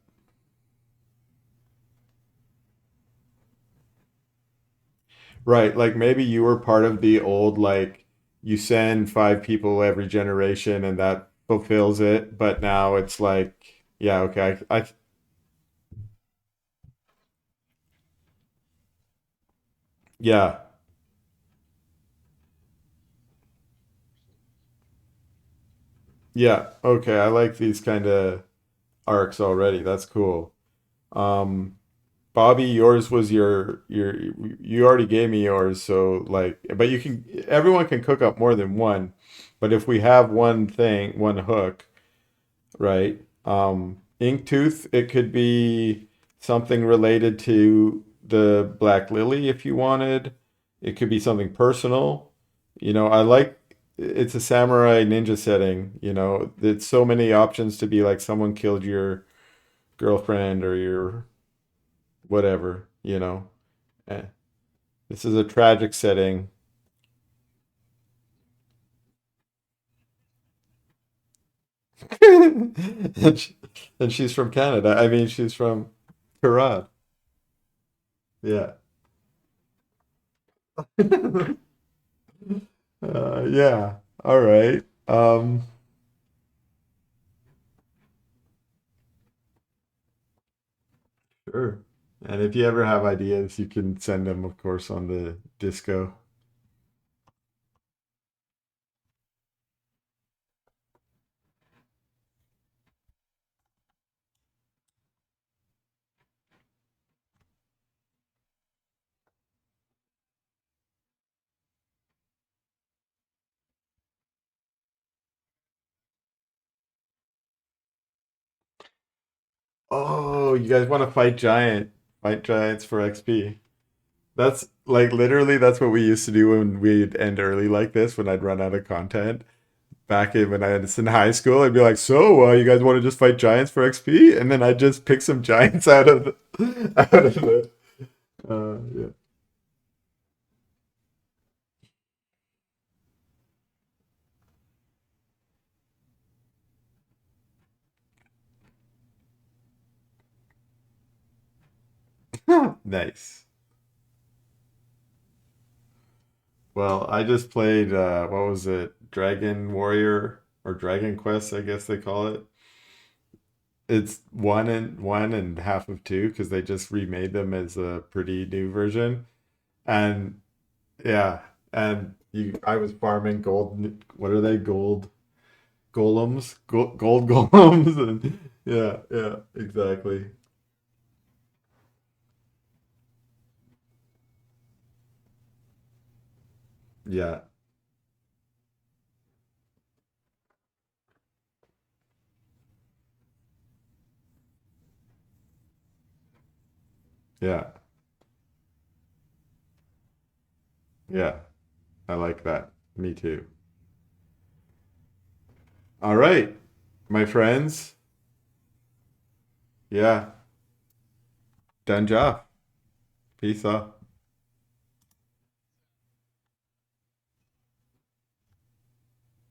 Right. Like maybe you were part of the old, like, you send five people every generation and that fulfills it. But now it's like, yeah, okay. Yeah. Yeah. Okay. I like these kind of arcs already. That's cool. Um, Bobby, yours was you already gave me yours, so like, but everyone can cook up more than one. But if we have one thing, one hook, right? Ink tooth, it could be something related to the Black Lily if you wanted. It could be something personal. I like it's a samurai ninja setting, It's so many options to be like someone killed your girlfriend or your whatever, Eh, This is a tragic setting. and, she, and she's from Canada. I mean, she's from Quran. Yeah. Yeah. All right. Sure. And if you ever have ideas, you can send them, of course, on the disco. Oh, you guys want to fight giants for XP. That's like literally that's what we used to do when we'd end early like this when I'd run out of content. Back in when I was in high school, I'd be like, "So, you guys want to just fight giants for XP?" And then I'd just pick some giants out of out of the. Yeah. Nice. Well, I just played what was it? Dragon Warrior or Dragon Quest, I guess they call it. It's one and half of two because they just remade them as a pretty new version. And yeah, and I was farming gold. What are they? Gold golems, gold golems, and yeah, yeah, exactly. Yeah, yeah, yeah. I like that. Me too. All right, my friends. Yeah, done job. Peace out.